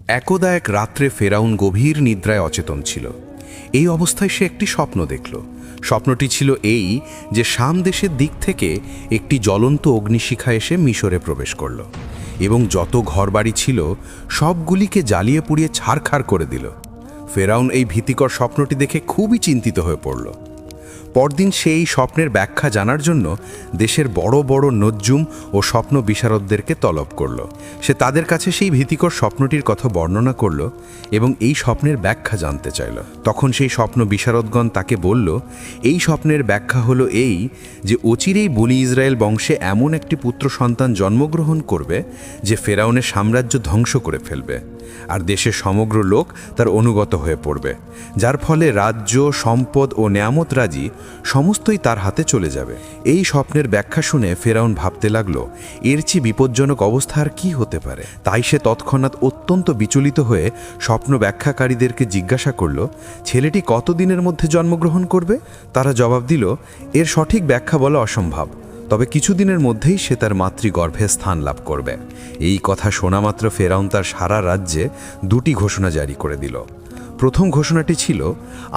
একদা এক রাত্রে ফেরাউন গভীর নিদ্রায় অচেতন ছিল। এই অবস্থায় সে একটি স্বপ্ন দেখল। স্বপ্নটি ছিল এই যে শাম দেশের দিক থেকে একটি জ্বলন্ত অগ্নিশিখা এসে মিশরে প্রবেশ করল এবং যত ঘরবাড়ি ছিল সবগুলিকে জ্বালিয়ে পুড়িয়ে ছারখার করে দিল। ফেরাউন এই ভীতিকর স্বপ্নটি দেখে খুবই চিন্তিত হয়ে পড়ল। পরদিন সে এই স্বপ্নের ব্যাখ্যা জানার জন্য দেশের বড় বড় নজ্জুম ও স্বপ্ন বিশারদদেরকে তলব করল। সে তাদের কাছে সেই ভীতিকর স্বপ্নটির কথা বর্ণনা করল এবং এই স্বপ্নের ব্যাখ্যা জানতে চাইল। তখন সেই স্বপ্ন বিশারদগণ তাকে বলল, এই স্বপ্নের ব্যাখ্যা হলো এই যে অচিরেই বনি ইসরায়েল বংশে এমন একটি পুত্র সন্তান জন্মগ্রহণ করবে যে ফেরাউনের সাম্রাজ্য ধ্বংস করে ফেলবে, আর দেশের সমগ্র লোক তার অনুগত হয়ে পড়বে, যার ফলে রাজ্য, সম্পদ ও নেয়ামত রাজি সমস্তই তার হাতে চলে যাবে। এই স্বপ্নের ব্যাখ্যা শুনে ফেরাউন ভাবতে লাগলো, এর চেয়ে বিপজ্জনক অবস্থা আর কি হতে পারে। তাই সে তৎক্ষণাৎ অত্যন্ত বিচলিত হয়ে স্বপ্ন ব্যাখ্যাকারীদেরকে জিজ্ঞাসা করল, ছেলেটি কতদিনের মধ্যে জন্মগ্রহণ করবে? তারা জবাব দিল, এর সঠিক ব্যাখ্যা বলা অসম্ভব, তবে কিছুদিনের মধ্যেই সে তার মাতৃগর্ভে স্থান লাভ করবে। এই কথা শোনামাত্র ফেরাউন তার সারা রাজ্যে দুটি ঘোষণা জারি করে দিল। প্রথম ঘোষণাটি ছিল,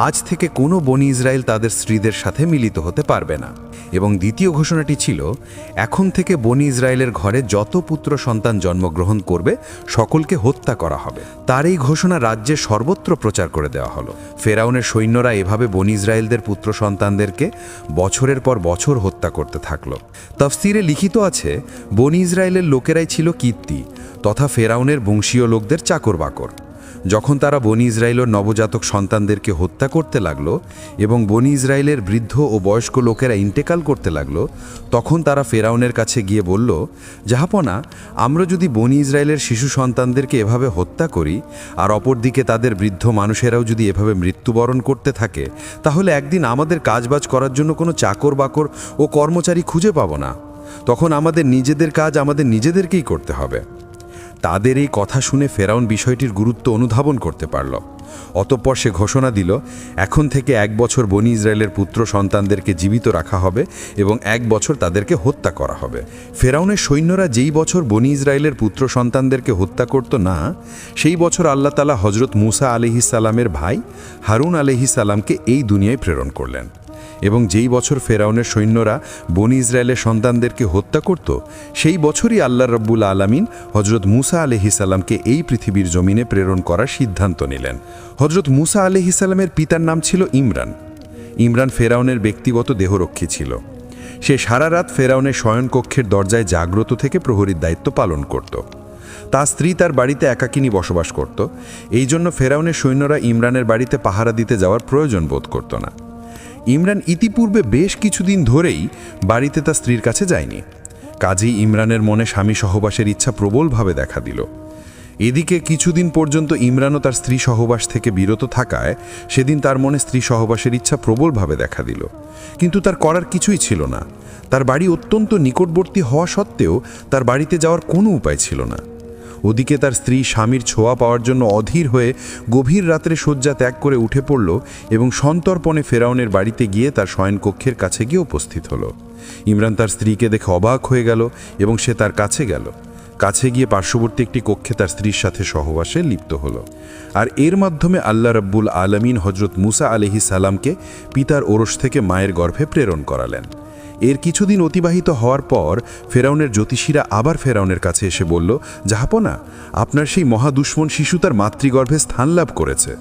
আজ থেকে কোনো বনি ইসরায়েল তাদের স্ত্রীদের সাথে মিলিত হতে পারবে না, এবং দ্বিতীয় ঘোষণাটি ছিল, এখন থেকে বনি ইসরায়েলের ঘরে যত পুত্র সন্তান জন্মগ্রহণ করবে সকলকে হত্যা করা হবে। তার এই ঘোষণা রাজ্যে সর্বত্র প্রচার করে দেওয়া হলো। ফেরাউনের সৈন্যরা এভাবে বনি ইসরায়েলদের পুত্র সন্তানদেরকে বছরের পর বছর হত্যা করতে থাকল। তাফসিরে লিখিত আছে, বনি ইসরায়েলের লোকেরাই ছিল কীর্তি তথা ফেরাউনের বংশীয় লোকদের চাকর বাকর। যখন তারা বনি ইসরায়েলের নবজাতক সন্তানদেরকে হত্যা করতে লাগলো এবং বনি ইসরায়েলের বৃদ্ধ ও বয়স্ক লোকেরা ইন্তেকাল করতে লাগলো, তখন তারা ফেরাউনের কাছে গিয়ে বলল, জাহাপনা, আমরা যদি বনি ইসরায়েলের শিশু সন্তানদেরকে এভাবে হত্যা করি আর অপরদিকে তাদের বৃদ্ধ মানুষেরাও যদি এভাবে মৃত্যুবরণ করতে থাকে, তাহলে একদিন আমাদের কাজবাজ করার জন্য কোনো চাকর বাকর ও কর্মচারী খুঁজে পাব না। তখন আমাদের নিজেদের কাজ আমাদের নিজেদেরকেই করতে হবে। তাদের এই কথা শুনে ফেরাউন বিষয়টির গুরুত্ব অনুধাবন করতে পারল। অতঃপর সে ঘোষণা দিল, এখন থেকে 1 বছর বনি ইসরায়েলের পুত্র সন্তানদেরকে জীবিত রাখা হবে এবং 1 বছর তাদেরকে হত্যা করা হবে। ফেরাউনের সৈন্যরা যেই বছর বনি ইসরায়েলের পুত্র সন্তানদেরকে হত্যা করত না, সেই বছর আল্লাহ তাআলা হজরত মুসা আলাইহিস সালামের ভাই হারুন আলাইহিস সালামকে এই দুনিয়ায় প্রেরণ করলেন, এবং যেই বছর ফেরাউনের সৈন্যরা বনি ইসরায়েলের সন্তানদেরকে হত্যা করত, সেই বছরই আল্লাহ রাব্বুল আলামিন হজরত মুসা আলাইহিস সালামকে এই পৃথিবীর জমিনে প্রেরণ করার সিদ্ধান্ত নিলেন। হজরত মুসা আলাইহিস সালামের পিতার নাম ছিল ইমরান। ইমরান ফেরাউনের ব্যক্তিগত দেহরক্ষী ছিল। সে সারা রাত ফেরাউনের শয়নকক্ষের দরজায় জাগ্রত থেকে প্রহরীর দায়িত্ব পালন করত। তার স্ত্রী তার বাড়িতে একাকিনী বসবাস করত। এই জন্য ফেরাউনের সৈন্যরা ইমরানের বাড়িতে পাহারা দিতে যাওয়ার প্রয়োজন বোধ করত না। ইমরান ইতিপূর্বে বেশ কিছুদিন ধরেই বাড়িতে তার স্ত্রীর কাছে যায়নি। কাজেই ইমরানের মনে স্বামী সহবাসের ইচ্ছা প্রবলভাবে দেখা দিল। এদিকে কিছুদিন পর্যন্ত ইমরানও তার স্ত্রী সহবাস থেকে বিরত থাকায় সেদিন তার মনে স্ত্রী সহবাসের ইচ্ছা প্রবলভাবে দেখা দিল, কিন্তু তার করার কিছুই ছিল না। তার বাড়ি অত্যন্ত নিকটবর্তী হওয়া সত্ত্বেও তার বাড়িতে যাওয়ার কোনো উপায় ছিল না। ওদিকে তার স্ত্রী স্বামীর ছোঁয়া পাওয়ার জন্য অধীর হয়ে গভীর রাত্রে শয্যা ত্যাগ করে উঠে পড়ল এবং সন্তর্পণে ফেরাউনের বাড়িতে গিয়ে তার শয়নকক্ষের কাছে গিয়ে উপস্থিত হলো। ইমরান তার স্ত্রীকে দেখে অবাক হয়ে গেল এবং সে তার কাছে গেল। কাছে গিয়ে পার্শ্ববর্তী একটি কক্ষে তার স্ত্রীর সাথে সহবাসে লিপ্ত হলো। আর এর মাধ্যমে আল্লাহ রাব্বুল আলামিন হজরত মুসা আলাইহিস সালামকে পিতার ওরস থেকে মায়ের গর্ভে প্রেরণ করালেন। এর কিছুদিন অতিবাহিত হওয়ার পর ফেরাউনের জ্যোতিষীরা আবার ফেরাউনের কাছে এসে বলল, জাহাপনা, আপনার সেই মহাদুশ্মন শিশু তার মাতৃগর্ভে স্থান লাভ করেছে।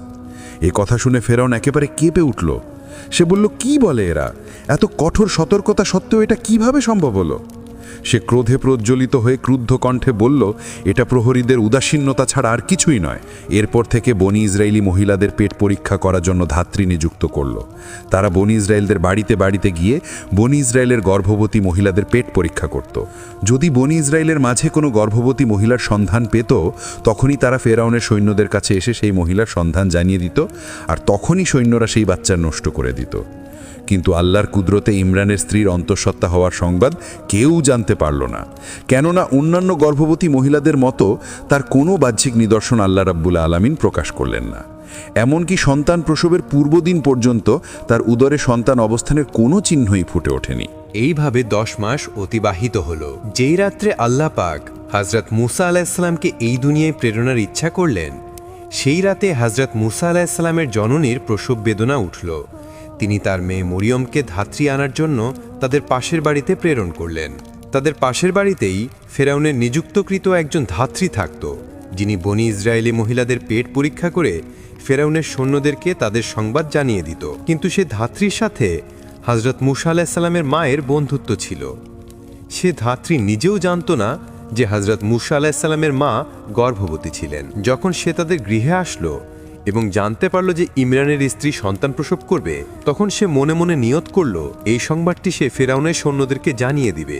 এ কথা শুনে ফেরাউন একেবারে কেঁপে উঠল। সে বলল, কি বলে এরা? এত কঠোর সতর্কতা সত্ত্বেও এটা কিভাবে সম্ভব হলো? সে ক্রোধে প্রজ্বলিত হয়ে ক্রুদ্ধ কণ্ঠে বলল, এটা প্রহরীদের উদাসীন্যতা ছাড়া আর কিছুই নয়। এরপর থেকে বনি ইসরায়েলি মহিলাদের পেট পরীক্ষা করার জন্য ধাত্রী নিযুক্ত করল। তারা বনি ইসরায়েলদের বাড়িতে বাড়িতে গিয়ে বনি ইসরায়েলের গর্ভবতী মহিলাদের পেট পরীক্ষা করত। যদি বনি ইসরায়েলের মাঝে কোনো গর্ভবতী মহিলার সন্ধান পেত, তখনই তারা ফেরাউনের সৈন্যদের কাছে এসে সেই মহিলার সন্ধান জানিয়ে দিত, আর তখনই সৈন্যরা সেই বাচ্চা নষ্ট করে দিত। কিন্তু আল্লাহর কুদরতে ইমরানের স্ত্রীর অন্তঃসত্ত্বা হওয়ার সংবাদ কেউ জানতে পারল না, কেননা অন্যান্য গর্ভবতী মহিলাদের মতো তার কোনো বাহ্যিক নিদর্শন আল্লাহ রাব্বুল আলামিন প্রকাশ করলেন না। এমনকি সন্তান প্রসবের পূর্বদিন পর্যন্ত তার উদরে সন্তান অবস্থানের কোনো চিহ্নই ফুটে ওঠেনি। এইভাবে 10 মাস অতিবাহিত হলো। যেই রাত্রে আল্লাহ পাক হযরত মুসা আলাইহিসসালামকে এই দুনিয়ায় প্রেরণার ইচ্ছা করলেন, সেই রাতে হযরত মুসা আলাইহিসসালামের জননীর প্রসব বেদনা উঠল। তিনি তার মেয়ে মরিয়মকে ধাত্রী আনার জন্য তাদের পাশের বাড়িতে প্রেরণ করলেন। তাদের পাশের বাড়িতেই ফেরাউনের নিযুক্তকৃত একজন ধাত্রী থাকত, যিনি বনি ইসরায়েলি মহিলাদের পেট পরীক্ষা করে ফেরাউনের সৈন্যদেরকে তাদের সংবাদ জানিয়ে দিত। কিন্তু সে ধাত্রীর সাথে হযরত মুসা আলাইহিসসালামের মায়ের বন্ধুত্ব ছিল। সে ধাত্রী নিজেও জানত না যে হযরত মুসা আলাইহিসসালামের মা গর্ভবতী ছিলেন। যখন সে তাদের গৃহে আসলো এবং জানতে পারল যে ইমরানের স্ত্রী সন্তান প্রসব করবে, তখন সে মনে মনে নিয়ত করল এই সংবাদটি সে ফেরাউনের সৈন্যদেরকে জানিয়ে দিবে।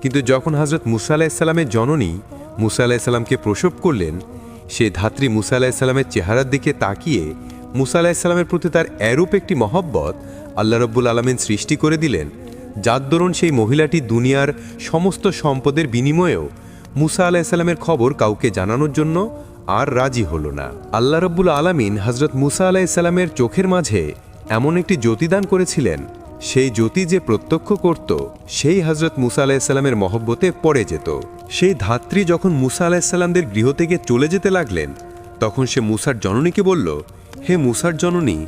কিন্তু যখন হযরত মুসা আলাইহিসসালামের জননী মুসা আলাইহিসসালামকে প্রসব করলেন, সে ধাত্রী মুসা আলাইহিসসালামের চেহারার দিকে তাকিয়ে মুসা আলাইহিসসালামের প্রতি তার এরূপ একটি মহব্বত আল্লাহ রাব্বুল আলামিন সৃষ্টি করে দিলেন, যার দরুন সেই মহিলাটি দুনিয়ার সমস্ত সম্পদের বিনিময়েও মুসা আলাইহিসসালামের খবর কাউকে জানানোর জন্য আর রাজি হল না। আল্লাহ রাব্বুল আলামিন হযরত মুসা আলাইহিসসালামের চোখের মাঝে এমন একটি জ্যোতি দান করেছিলেন, সেই জ্যোতি যে প্রত্যক্ষ করত সেই হযরত মুসা আলাইহিসসালামের মহব্বতে পড়ে যেত। সেই ধাত্রী যখন মুসা আলাইহিসসালামদের গৃহ থেকে চলে যেতে লাগলেন, তখন সে মুসার জননীকে বলল, হে মুসার জননী,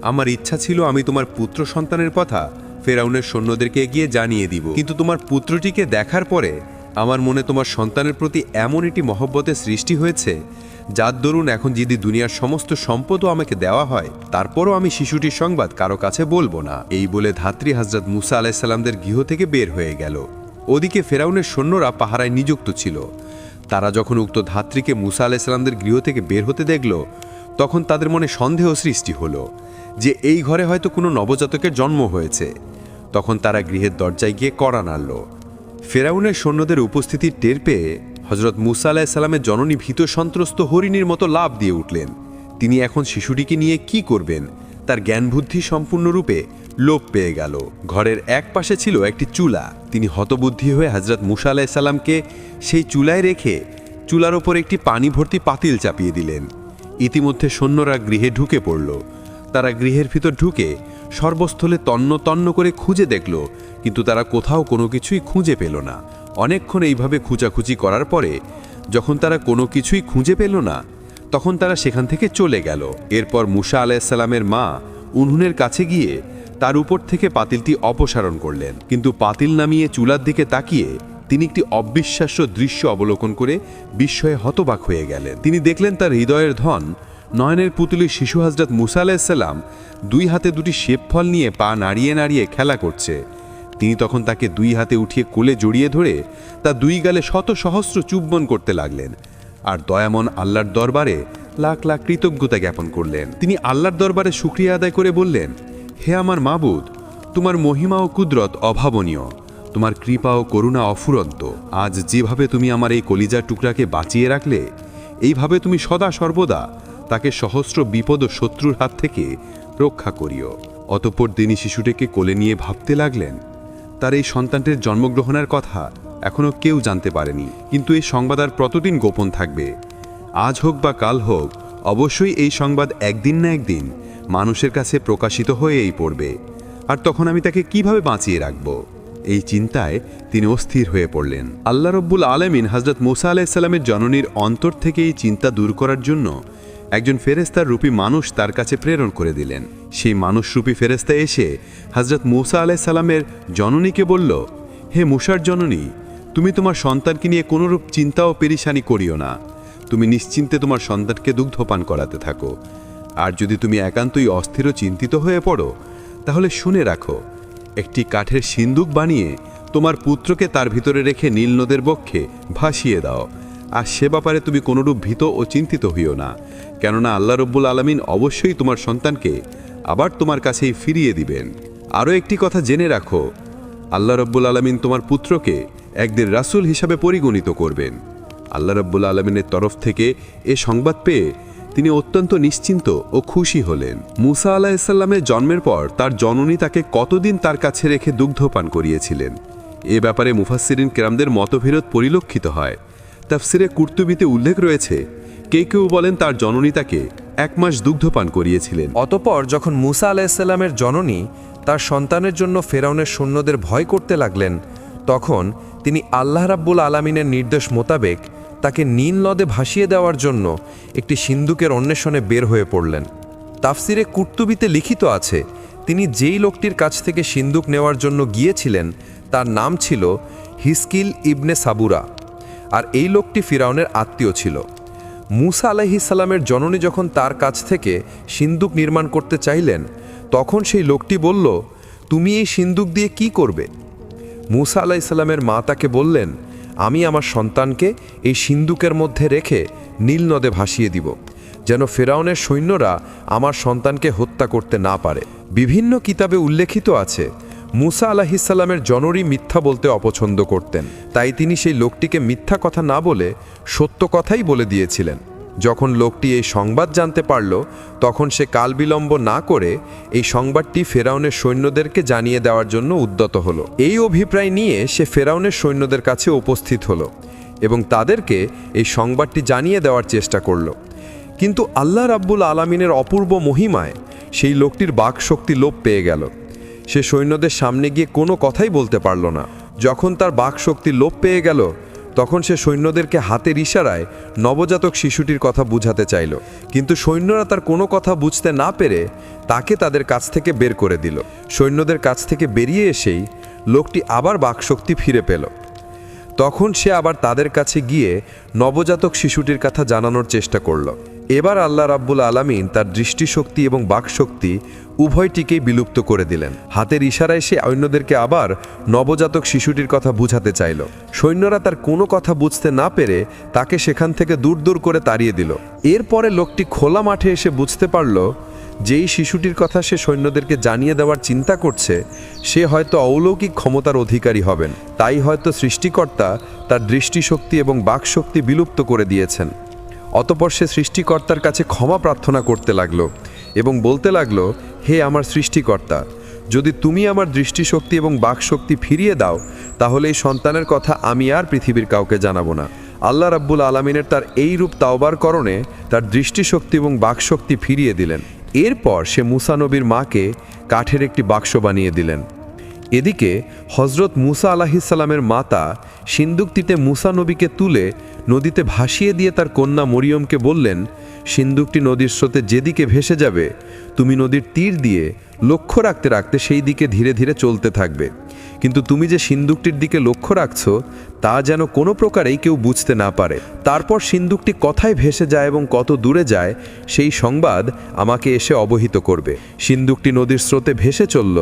আমার ইচ্ছা ছিল আমি তোমার পুত্র সন্তানের কথা ফেরাউনের সৈন্যদেরকে গিয়ে জানিয়ে দিব, কিন্তু তোমার পুত্রটিকে দেখার পরে আমার মনে তোমার সন্তানের প্রতি এমন একটি মহব্বতের সৃষ্টি হয়েছে, যার দরুন এখন যদি দুনিয়ার সমস্ত সম্পদও আমাকে দেওয়া হয়, তারপরও আমি শিশুটির সংবাদ কারো কাছে বলবো না। এই বলে ধাত্রী হযরত মুসা আলাইহিসসালামদের গৃহ থেকে বের হয়ে গেল। ওদিকে ফেরাউনের সৈন্যরা পাহারায় নিযুক্ত ছিল। তারা যখন উক্ত ধাত্রীকে মুসা আলাইহিসসালামদের গৃহ থেকে বের হতে দেখল, তখন তাদের মনে সন্দেহ সৃষ্টি হলো যে এই ঘরে হয়তো কোনো নবজাতকের জন্ম হয়েছে। তখন তারা গৃহের দরজায় গিয়ে কড়া নাড়ল। ফেরাউনের সৈন্যদের উপস্থিতির টের পেয়ে হযরত মুসা আলাইহিসসালামের জননী ভীত সন্ত্রস্ত হরিণীর মতো লাফ দিয়ে উঠলেন। তিনি এখন শিশুটিকে নিয়ে কি করবেন তার জ্ঞান বুদ্ধি সম্পূর্ণরূপে লোপ পেয়ে গেল। ঘরের এক পাশে ছিল একটি চুলা। তিনি হতবুদ্ধি হয়ে হযরত মুসা আলাইহিসসালামকে সেই চুলায় রেখে চুলার ওপর একটি পানি ভর্তি পাতিল চাপিয়ে দিলেন। ইতিমধ্যে সৈন্যরা গৃহে ঢুকে পড়ল। তারা গৃহের ভিতর ঢুকে সর্বস্থলে তন্ন তন্ন করে খুঁজে দেখল, কিন্তু তারা কোথাও কোনো কিছুই খুঁজে পেল না। অনেকক্ষণ এইভাবে খুঁজাখুঁজি করার পরে যখন তারা কোনো কিছুই খুঁজে পেল না, তখন তারা সেখান থেকে চলে গেল। এরপর মুসা আলাইহিসসালামের মা উনুনের কাছে গিয়ে তার উপর থেকে পাতিলটি অপসারণ করলেন, কিন্তু পাতিল নামিয়ে চুলার দিকে তাকিয়ে তিনি একটি অবিশ্বাস্য দৃশ্য অবলোকন করে বিস্ময়ে হতবাক হয়ে গেলেন। তিনি দেখলেন তার হৃদয়ের ধন নয়নের পুতুলের শিশু হযরত মুসা আলাইহিসসালাম দুই হাতে দুটি সেব ফল নিয়ে পা নাড়িয়ে নাড়িয়ে খেলা করছে। তিনি তখন তাকে দুই হাতে উঠিয়ে কোলে জড়িয়ে ধরে তার দুই গালে শত সহস্র চুম্বন করতে লাগলেন, আর দয়ামন আল্লাহর দরবারে লাখ লাখ কৃতজ্ঞতা জ্ঞাপন করলেন। তিনি আল্লাহর দরবারে শুকরিয়া আদায় করে বললেন, হে আমার মাবুদ, তোমার মহিমা ও কুদরত অভাবনীয়, তোমার কৃপা ও করুণা অফুরন্ত। আজ যেভাবে তুমি আমার এই কলিজার টুকরাকে বাঁচিয়ে রাখলে, এইভাবে তুমি সদা সর্বদা তাকে সহস্র বিপদ ও শত্রুর হাত থেকে রক্ষা করিও। অতঃপর তিনি শিশুটিকে কোলে নিয়ে ভাবতে লাগলেন, তার এই সন্তানটির জন্মগ্রহণের কথা এখনও কেউ জানতে পারেনি, কিন্তু এই সংবাদ আর কতদিন গোপন থাকবে? আজ হোক বা কাল হোক, অবশ্যই এই সংবাদ একদিন না একদিন মানুষের কাছে প্রকাশিত হয়েই পড়বে, আর তখন আমি তাকে কিভাবে বাঁচিয়ে রাখব? এই চিন্তায় তিনি অস্থির হয়ে পড়লেন। আল্লাহ রব্বুল আলামিন হযরত মুসা আলাইহিসসালামের জননীর অন্তর থেকে এই চিন্তা দূর করার জন্য একজন ফেরেশতার রূপী মানুষ তার কাছে প্রেরণ করে দিলেন। সেই মানুষরূপী ফেরেশতা এসে হযরত মুসা আলাইহিসসালামের জননীকে বলল, হে মুসার জননী, তুমি তোমার সন্তানকে নিয়ে কোনোরূপ চিন্তা ও পেরেশানি করিও না। তুমি নিশ্চিন্তে তোমার সন্তানকে দুগ্ধপান করাতে থাকো। আর যদি তুমি একান্তই অস্থির ও চিন্তিত হয়ে পড়ো, তাহলে শুনে রাখো, একটি কাঠের সিন্দুক বানিয়ে তোমার পুত্রকে তার ভিতরে রেখে নীল নদের বক্ষে ভাসিয়ে দাও। আর সে ব্যাপারে তুমি কোনোরূপ ভীত ও চিন্তিত হইও না, কেননা আল্লাহ রব্বুল আলামিন অবশ্যই তোমার সন্তানকে আবার তোমার কাছেই ফিরিয়ে দিবেন। আরও একটি কথা জেনে রাখো, আল্লাহ রব্বুল আলামিন তোমার পুত্রকে একদিন রাসূল হিসাবে পরিগণিত করবেন। আল্লাহ রব্বুল আলামিনের তরফ থেকে এ সংবাদ পেয়ে তিনি অত্যন্ত নিশ্চিন্ত ও খুশি হলেন। মুসা আলাইহিসসালামের জন্মের পর তার জননী তাকে কতদিন তার কাছে রেখে দুগ্ধপান করিয়েছিলেন, এ ব্যাপারে মুফাসসিরিন কেরামদের মতবিরোধ পরিলক্ষিত হয়। তাফসিরে কুরতুবিতে উল্লেখ রয়েছে, কেউ বলেন তার জননী তাকে 1 মাস দুগ্ধপান করিয়েছিলেন। অতঃপর যখন মুসা আলাইহিসসালামের জননী তার সন্তানের জন্য ফেরাউনের সৈন্যদের ভয় করতে লাগলেন, তখন তিনি আল্লাহ রাব্বুল আলামিনের নির্দেশ মোতাবেক তাকে নীল নদে ভাসিয়ে দেওয়ার জন্য একটি সিন্দুকের অন্বেষণে বের হয়ে পড়লেন। তাফসিরে কুর্তুবিতে লিখিত আছে, তিনি যেই লোকটির কাছ থেকে সিন্দুক নেওয়ার জন্য গিয়েছিলেন তার নাম ছিল হিসকিল ইবনে সাবুরা, আর এই লোকটি ফিরাউনের আত্মীয় ছিল। মুসা আলাইহিস সালামের জননী যখন তার কাছ থেকে সিন্দুক নির্মাণ করতে চাইলেন, তখন সেই লোকটি বলল, তুমি এই সিন্দুক দিয়ে কি করবে? মুসা আলাইহিস সালামের মা তাকে বললেন, আমি আমার সন্তানকে এই সিন্দুকের মধ্যে রেখে নীল নদে ভাসিয়ে দিব, যেন ফেরাউনের সৈন্যরা আমার সন্তানকে হত্যা করতে না পারে। বিভিন্ন কিতাবে উল্লেখিত আছে, মুসা আলাইহিস সালামের জননী মিথ্যা বলতে অপছন্দ করতেন, তাই তিনি সেই লোকটিকে মিথ্যা কথা না বলে সত্য কথাই বলে দিয়েছিলেন। যখন লোকটি এই সংবাদ জানতে পারল, তখন সে কালবিলম্ব না করে এই সংবাদটি ফেরাউনের সৈন্যদেরকে জানিয়ে দেওয়ার জন্য উদ্যত হলো। এই অভিপ্রায় নিয়ে সে ফেরাউনের সৈন্যদের কাছে উপস্থিত হলো এবং তাদেরকে এই সংবাদটি জানিয়ে দেওয়ার চেষ্টা করল। কিন্তু আল্লাহ রাব্বুল আলামিনের অপূর্ব মহিমায় সেই লোকটির বাকশক্তি লোপ পেয়ে গেল। সে সৈন্যদের সামনে গিয়ে কোনো কথাই বলতে পারল না। যখন তার বাকশক্তি লোপ পেয়ে গেল, তখন সে সৈন্যদেরকে হাতের ইশারায় নবজাতক শিশুটির কথা বুঝাতে চাইল, কিন্তু সৈন্যরা তার কোনো কথা বুঝতে না পেরে তাকে তাদের কাছ থেকে বের করে দিল। সৈন্যদের কাছ থেকে বেরিয়ে এসেই লোকটি আবার বাকশক্তি ফিরে পেল। তখন সে আবার তাদের কাছে গিয়ে নবজাতক শিশুটির কথা জানানোর চেষ্টা করল। এবার আল্লাহ রাব্বুল আলামিন তার দৃষ্টিশক্তি এবং বাকশক্তি উভয়টিকেই বিলুপ্ত করে দিলেন। হাতের ইশারায় সে অন্যদেরকে আবার নবজাতক শিশুটির কথা বুঝাতে চাইল। সৈন্যরা তার কোনো কথা বুঝতে না পেরে তাকে সেখান থেকে দূর দূর করে তাড়িয়ে দিল। এরপরে লোকটি খোলা মাঠে এসে বুঝতে পারল, যেই শিশুটির কথা সে সৈন্যদেরকে জানিয়ে দেওয়ার চিন্তা করছে, সে হয়তো অলৌকিক ক্ষমতার অধিকারী হবেন। তাই হয়তো সৃষ্টিকর্তা তার দৃষ্টিশক্তি এবং বাকশক্তি বিলুপ্ত করে দিয়েছেন। অতঃপর সে সৃষ্টিকর্তার কাছে ক্ষমা প্রার্থনা করতে লাগলো এবং বলতে লাগলো, হে আমার সৃষ্টিকর্তা, যদি তুমি আমার দৃষ্টিশক্তি এবং বাকশক্তি ফিরিয়ে দাও, তাহলে এই সন্তানের কথা আমি আর পৃথিবীর কাউকে জানাবো না। আল্লাহ রাব্বুল আলামিনের তার এই রূপ তাওবার করণে তার দৃষ্টিশক্তি এবং বাকশক্তি ফিরিয়ে দিলেন। এরপর সে মুসা নবীর মাকে কাঠের একটি বাক্স বানিয়ে দিলেন। এদিকে হজরত মুসা আলাইহিস সালামের মাতা সিন্দুকটিতে মুসা নবীকে তুলে নদীতে ভাসিয়ে দিয়ে তার কন্যা মরিয়মকে বললেন, সিন্দুকটি নদীর স্রোতে যেদিকে ভেসে যাবে, তুমি নদীর তীর দিয়ে লক্ষ্য রাখতে রাখতে সেই দিকে ধীরে ধীরে চলতে থাকবে, কিন্তু তুমি যে সিন্দুকটির দিকে লক্ষ্য রাখছো তা যেন কোনো প্রকারেই কেউ বুঝতে না পারে। তারপর সিন্দুকটি কোথায় ভেসে যায় এবং কত দূরে যায় সেই সংবাদ আমাকে এসে অবহিত করবে। সিন্দুকটি নদীর স্রোতে ভেসে চলল,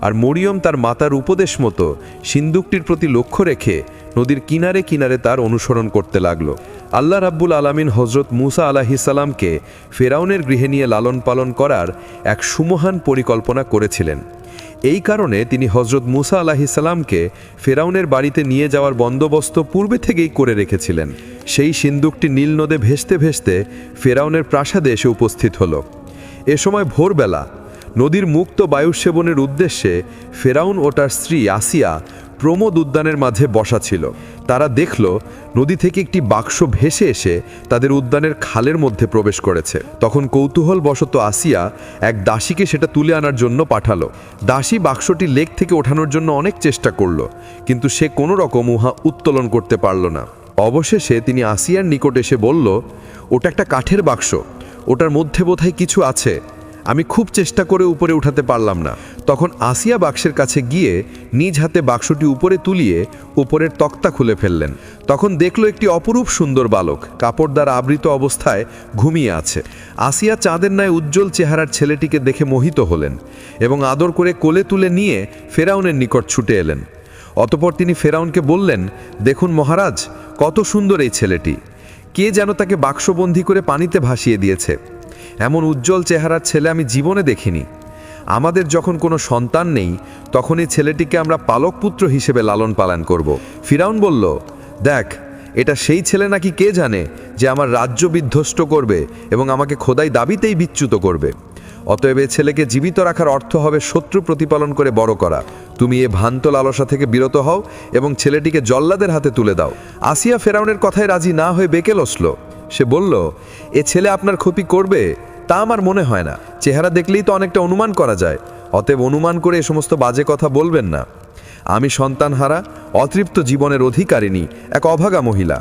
আর মরিয়ম তার মাতার উপদেশ মতো সিন্দুকটির প্রতি লক্ষ্য রেখে নদীর কিনারে কিনারে তার অনুসরণ করতে লাগলো। আল্লাহ রাব্বুল আলামিন হজরত মুসা আলাইহিস সালামকে ফেরাউনের গৃহে নিয়ে লালন পালন করার এক সুমহান পরিকল্পনা করেছিলেন। এই কারণে তিনি হজরত মুসা আলাইহিস সালামকে ফেরাউনের বাড়িতে নিয়ে যাওয়ার বন্দোবস্ত পূর্বে থেকেই করে রেখেছিলেন। সেই সিন্দুকটি নীল নদে ভেসতে ভেসতে ফেরাউনের প্রাসাদে এসে উপস্থিত হলো। এ সময় ভোরবেলা নদীর মুক্ত বায়ু সেবনের উদ্দেশ্যে ফেরাউন ও তার স্ত্রী আসিয়া প্রমোদ উদ্যানের মাঝে বসা ছিল। তারা দেখল নদী থেকে একটি বাক্স ভেসে এসে তাদের উদ্যানের খালের মধ্যে প্রবেশ করেছে। তখন কৌতূহলবশত আসিয়া এক দাসীকে সেটা তুলে আনার জন্য পাঠালো। দাসী বাক্সটি লেক থেকে ওঠানোর জন্য অনেক চেষ্টা করল, কিন্তু সে কোনো রকম উহা উত্তোলন করতে পারল না। অবশেষে তিনি আসিয়ার নিকট এসে বলল, ওটা একটা কাঠের বাক্স, ওটার মধ্যে বোধহয় কিছু আছে, আমি খুব চেষ্টা করে উপরে উঠাতে পারলাম না। তখন আসিয়া বাক্সের কাছে গিয়ে নিজ হাতে বাক্সটি উপরে তুলিয়ে উপরের তক্তা খুলে ফেললেন। তখন দেখল একটি অপরূপ সুন্দর বালক কাপড় দ্বারা আবৃত অবস্থায় ঘুমিয়ে আছে। আসিয়া চাঁদের ন্যায় উজ্জ্বল চেহারার ছেলেটিকে দেখে মোহিত হলেন এবং আদর করে কোলে তুলে নিয়ে ফেরাউনের নিকট ছুটে এলেন। অতঃপর তিনি ফেরাউনকে বললেন, দেখুন মহারাজ, কত সুন্দর এই ছেলেটি, কে যেন তাকে বাক্সবন্দি করে পানিতে ভাসিয়ে দিয়েছে। এমন উজ্জ্বল চেহারার ছেলে আমি জীবনে দেখিনি। আমাদের যখন কোনো সন্তান নেই, তখন এই ছেলেটিকে আমরা পালক পুত্র হিসেবে লালন পালন করব। ফিরাউন বলল, দেখ, এটা সেই ছেলে নাকি কে জানে যে আমার রাজ্য বিধ্বস্ত করবে এবং আমাকে খোদাই দাবিতেই বিচ্যুত করবে। অতএব এ ছেলেকে জীবিত রাখার অর্থ হবে শত্রু প্রতিপালন করে বড় করা। তুমি এ ভ্রান্ত লালসা থেকে বিরত হও এবং ছেলেটিকে জল্লাদের হাতে তুলে দাও। আসিয়া ফেরাউনের কথায় রাজি না হয়ে বেঁকে বসল। সে বলল, এ ছেলে আপনার ক্ষতি করবে তা আমার মনে হয় না। চেহারা দেখলেই তো অনেকটা অনুমান করা যায়। অতএব অনুমান করে এ সমস্ত বাজে কথা বলবেন না। আমি সন্তানহারা, অতৃপ্ত জীবনের অধিকারিণী এক অভাগা মহিলা।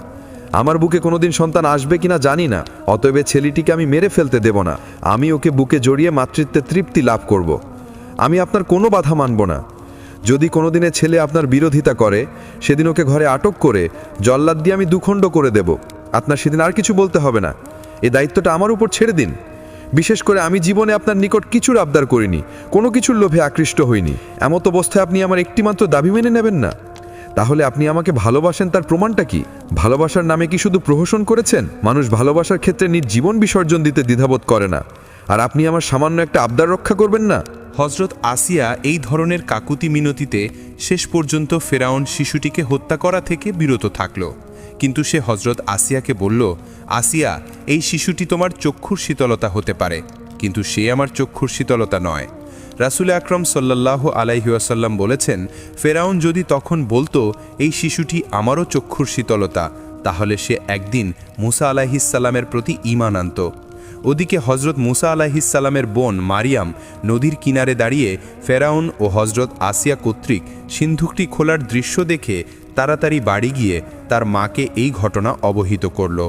আমার বুকে কোনোদিন সন্তান আসবে কিনা জানি না, অতএব ছেলেটিকে আমি মেরে ফেলতে দেব না। আমি ওকে বুকে জড়িয়ে মাতৃত্বের তৃপ্তি লাভ করব। আমি আপনার কোনো বাধা মানব না। যদি কোনোদিনে ছেলে আপনার বিরোধিতা করে, সেদিন ওকে ঘরে আটক করে জল্লাদ দিয়ে আমি দুখণ্ড করে দেব। আপনার সেদিন আর কিছু বলতে হবে না। এই দায়িত্বটা আমার উপর ছেড়ে দিন। বিশেষ করে আমি জীবনে আপনার নিকট কিছুর আবদার করিনি, কোনো কিছুর লোভে আকৃষ্ট হইনি। এমত অবস্থায় আপনি আমার একটিমাত্র দাবি মেনে নেবেন না? তাহলে আপনি আমাকে ভালোবাসেন, তার প্রমাণটা কি? ভালোবাসার নামে কি শুধু প্রহসন করেছেন? মানুষ ভালোবাসার ক্ষেত্রে নিজ জীবন বিসর্জন দিতে দ্বিধাবোধ করে না, আর আপনি আমার সামান্য একটা আবদার রক্ষা করবেন না? হজরত আসিয়া এই ধরনের কাকুতি মিনতিতে শেষ পর্যন্ত ফেরাউন শিশুটিকে হত্যা করা থেকে বিরত থাকল। কিন্তু সে হজরত আসিয়াকে বলল, আসিয়া, এই শিশুটি তোমার চক্ষুর শীতলতা হতে পারে, কিন্তু সে আমার চক্ষুর শীতলতা নয়। রাসূল আকরাম সাল্লাল্লাহু আলাইহি ওয়াসাল্লাম বলেছেন, ফেরাউন যদি তখন বলতো এই শিশুটি আমারও চক্ষুর শীতলতা, তাহলে সে একদিন মুসা আলাইহিসসালামের প্রতি ঈমান আনত। ওদিকে হজরত মুসা আলাইহিসসালামের বোন মারিয়াম নদীর কিনারে দাঁড়িয়ে ফেরাউন ও হজরত আসিয়া কর্তৃক সিন্ধুকটি খোলার দৃশ্য দেখে তাড়াতাড়ি বাড়ি গিয়ে তার মাকে এই ঘটনা অবহিত করল।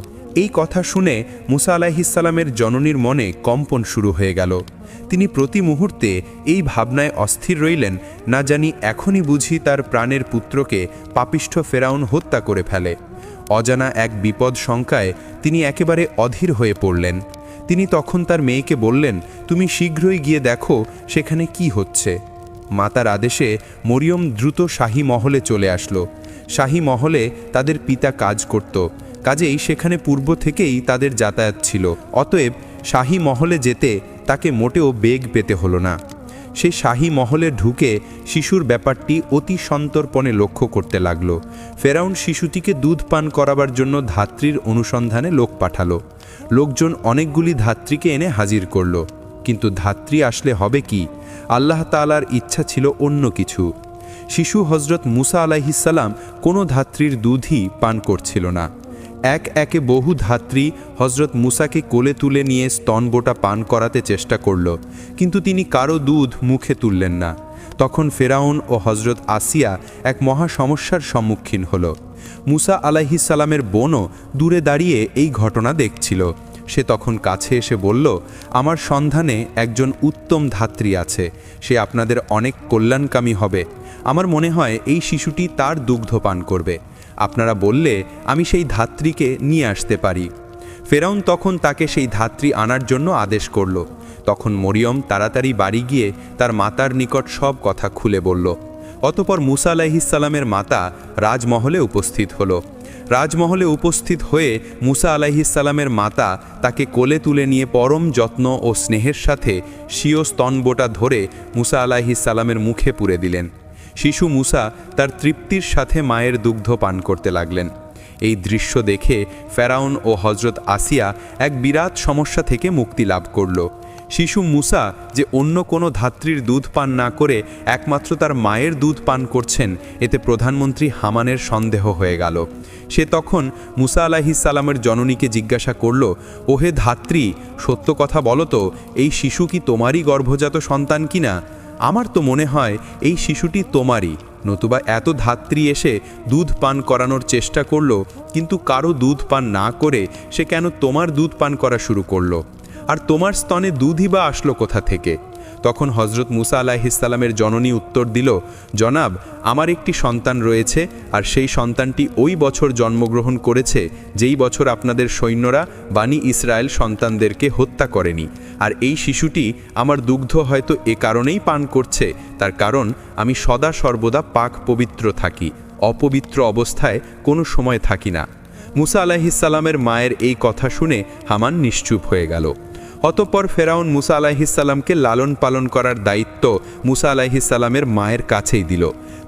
এই কথা শুনে মুসা আলাইহিসসালামের জননীর মনে কম্পন শুরু হয়ে গেল। তিনি প্রতি মুহূর্তে এই ভাবনায় অস্থির রইলেন, না জানি এখনই বুঝি তার প্রাণের পুত্রকে পাপিষ্ঠ ফেরাউন হত্যা করে ফেলে। অজানা এক বিপদ শঙ্কায় তিনি একেবারে অধীর হয়ে পড়লেন। তিনি তখন তার মেয়েকে বললেন, তুমি শীঘ্রই গিয়ে দেখো সেখানে কি হচ্ছে। মাতার আদেশে মরিয়ম দ্রুত শাহী মহলে চলে আসলো। শাহী মহলে তাদের পিতা কাজ করত, কাজেই সেখানে পূর্ব থেকেই তাদের যাতায়াত ছিল। অতএব শাহী মহলে যেতে তাকে মোটেও বেগ পেতে হলো না। সে শাহী মহলে ঢুকে শিশুর ব্যাপারটি অতি সন্তর্পণে লক্ষ্য করতে লাগল। ফেরাউন শিশুটিকে দুধ পান করাবার জন্য ধাত্রীর অনুসন্ধানে লোক পাঠালো। লোকজন অনেকগুলি ধাত্রীকে এনে হাজির করল, কিন্তু ধাত্রী আসলে হবে কি? আল্লাহ তাআলার ইচ্ছা ছিল অন্য কিছু। শিশু হজরত মুসা আলাইহিসসালাম কোনো ধাত্রীর দুধই পান করছিল না। এক একে বহু ধাত্রী হজরত মুসাকে কোলে তুলে নিয়ে স্তনবোটা পান করাতে চেষ্টা করল, কিন্তু তিনি কারো দুধ মুখে তুললেন না। তখন ফেরাউন ও হজরত আসিয়া এক মহা সমস্যার সম্মুখীন হল। মুসা আলাইহিসসালামের বোনও দূরে দাঁড়িয়ে এই ঘটনা দেখছিল। সে তখন কাছে এসে বলল, আমার সন্ধানে একজন উত্তম ধাত্রী আছে, সে আপনাদের অনেক কল্যাণকামী হবে। আমার মনে হয় এই শিশুটি তার দুগ্ধ পান করবে। আপনারা বললে আমি সেই ধাত্রীকে নিয়ে আসতে পারি। ফেরাউন তখন তাকে সেই ধাত্রী আনার জন্য আদেশ করল। তখন মরিয়ম তাড়াতাড়ি বাড়ি গিয়ে তার মাতার নিকট সব কথা খুলে বলল। অতঃপর মুসা আলাইহিসসালামের মাতা রাজমহলে উপস্থিত হলো। রাজমহলে উপস্থিত হয়ে মুসা আলাইহিসসালামের মাতা তাকে কোলে তুলে নিয়ে পরম যত্ন ও স্নেহের সাথে স্বীয় স্তনবোটা ধরে মুসা আলাইহিসসালামের মুখে পুরে দিলেন। শিশু মুসা তার তৃপ্তির সাথে মায়ের দুগ্ধ পান করতে লাগলেন। এই দৃশ্য দেখে ফেরাউন ও হজরত আসিয়া এক বিরাট সমস্যা থেকে মুক্তি লাভ করল। শিশু মুসা যে অন্য কোনো ধাত্রীর দুধ পান না করে একমাত্র তার মায়ের দুধ পান করছেন, এতে প্রধানমন্ত্রী হামানের সন্দেহ হয়ে গেল। সে তখন মুসা আলাইহিসসালামের জননীকে জিজ্ঞাসা করল, ওহে ধাত্রী, সত্য কথা বলো তো, এই শিশু কি তোমারই গর্ভজাত সন্তান কিনা? আমার তো মনে হয় এই শিশুটি তোমারই, নতুবা এত ধাত্রী এসে দুধ পান করানোর চেষ্টা করলো, কিন্তু কারো দুধ পান না করে সে কেন তোমার দুধ পান করা শুরু করলো? আর তোমার স্তনে দুধই বা আসলো কোথা থেকে? তখন হজরত মুসা আলাইহিসসালামের জননী উত্তর দিল, জনাব, আমার একটি সন্তান রয়েছে, আর সেই সন্তানটি ওই বছর জন্মগ্রহণ করেছে যেই বছর আপনাদের সৈন্যরা বানি ইসরায়েল সন্তানদেরকে হত্যা করেনি। আর এই শিশুটি আমার দুগ্ধ হয়তো এ কারণেই পান করছে, তার কারণ আমি সদা সর্বদা পাক পবিত্র থাকি, অপবিত্র অবস্থায় কোনো সময় থাকি না। মুসা আলাইহিসসালামের মায়ের এই কথা শুনে হামান নিশ্চুপ হয়ে গেল। অতঃপর ফেরাউন মুসা আলাইহিসসালামকে লালন পালন করার দায়িত্ব মুসা আলাইহিসসালামের মায়ের কাছেই দিল।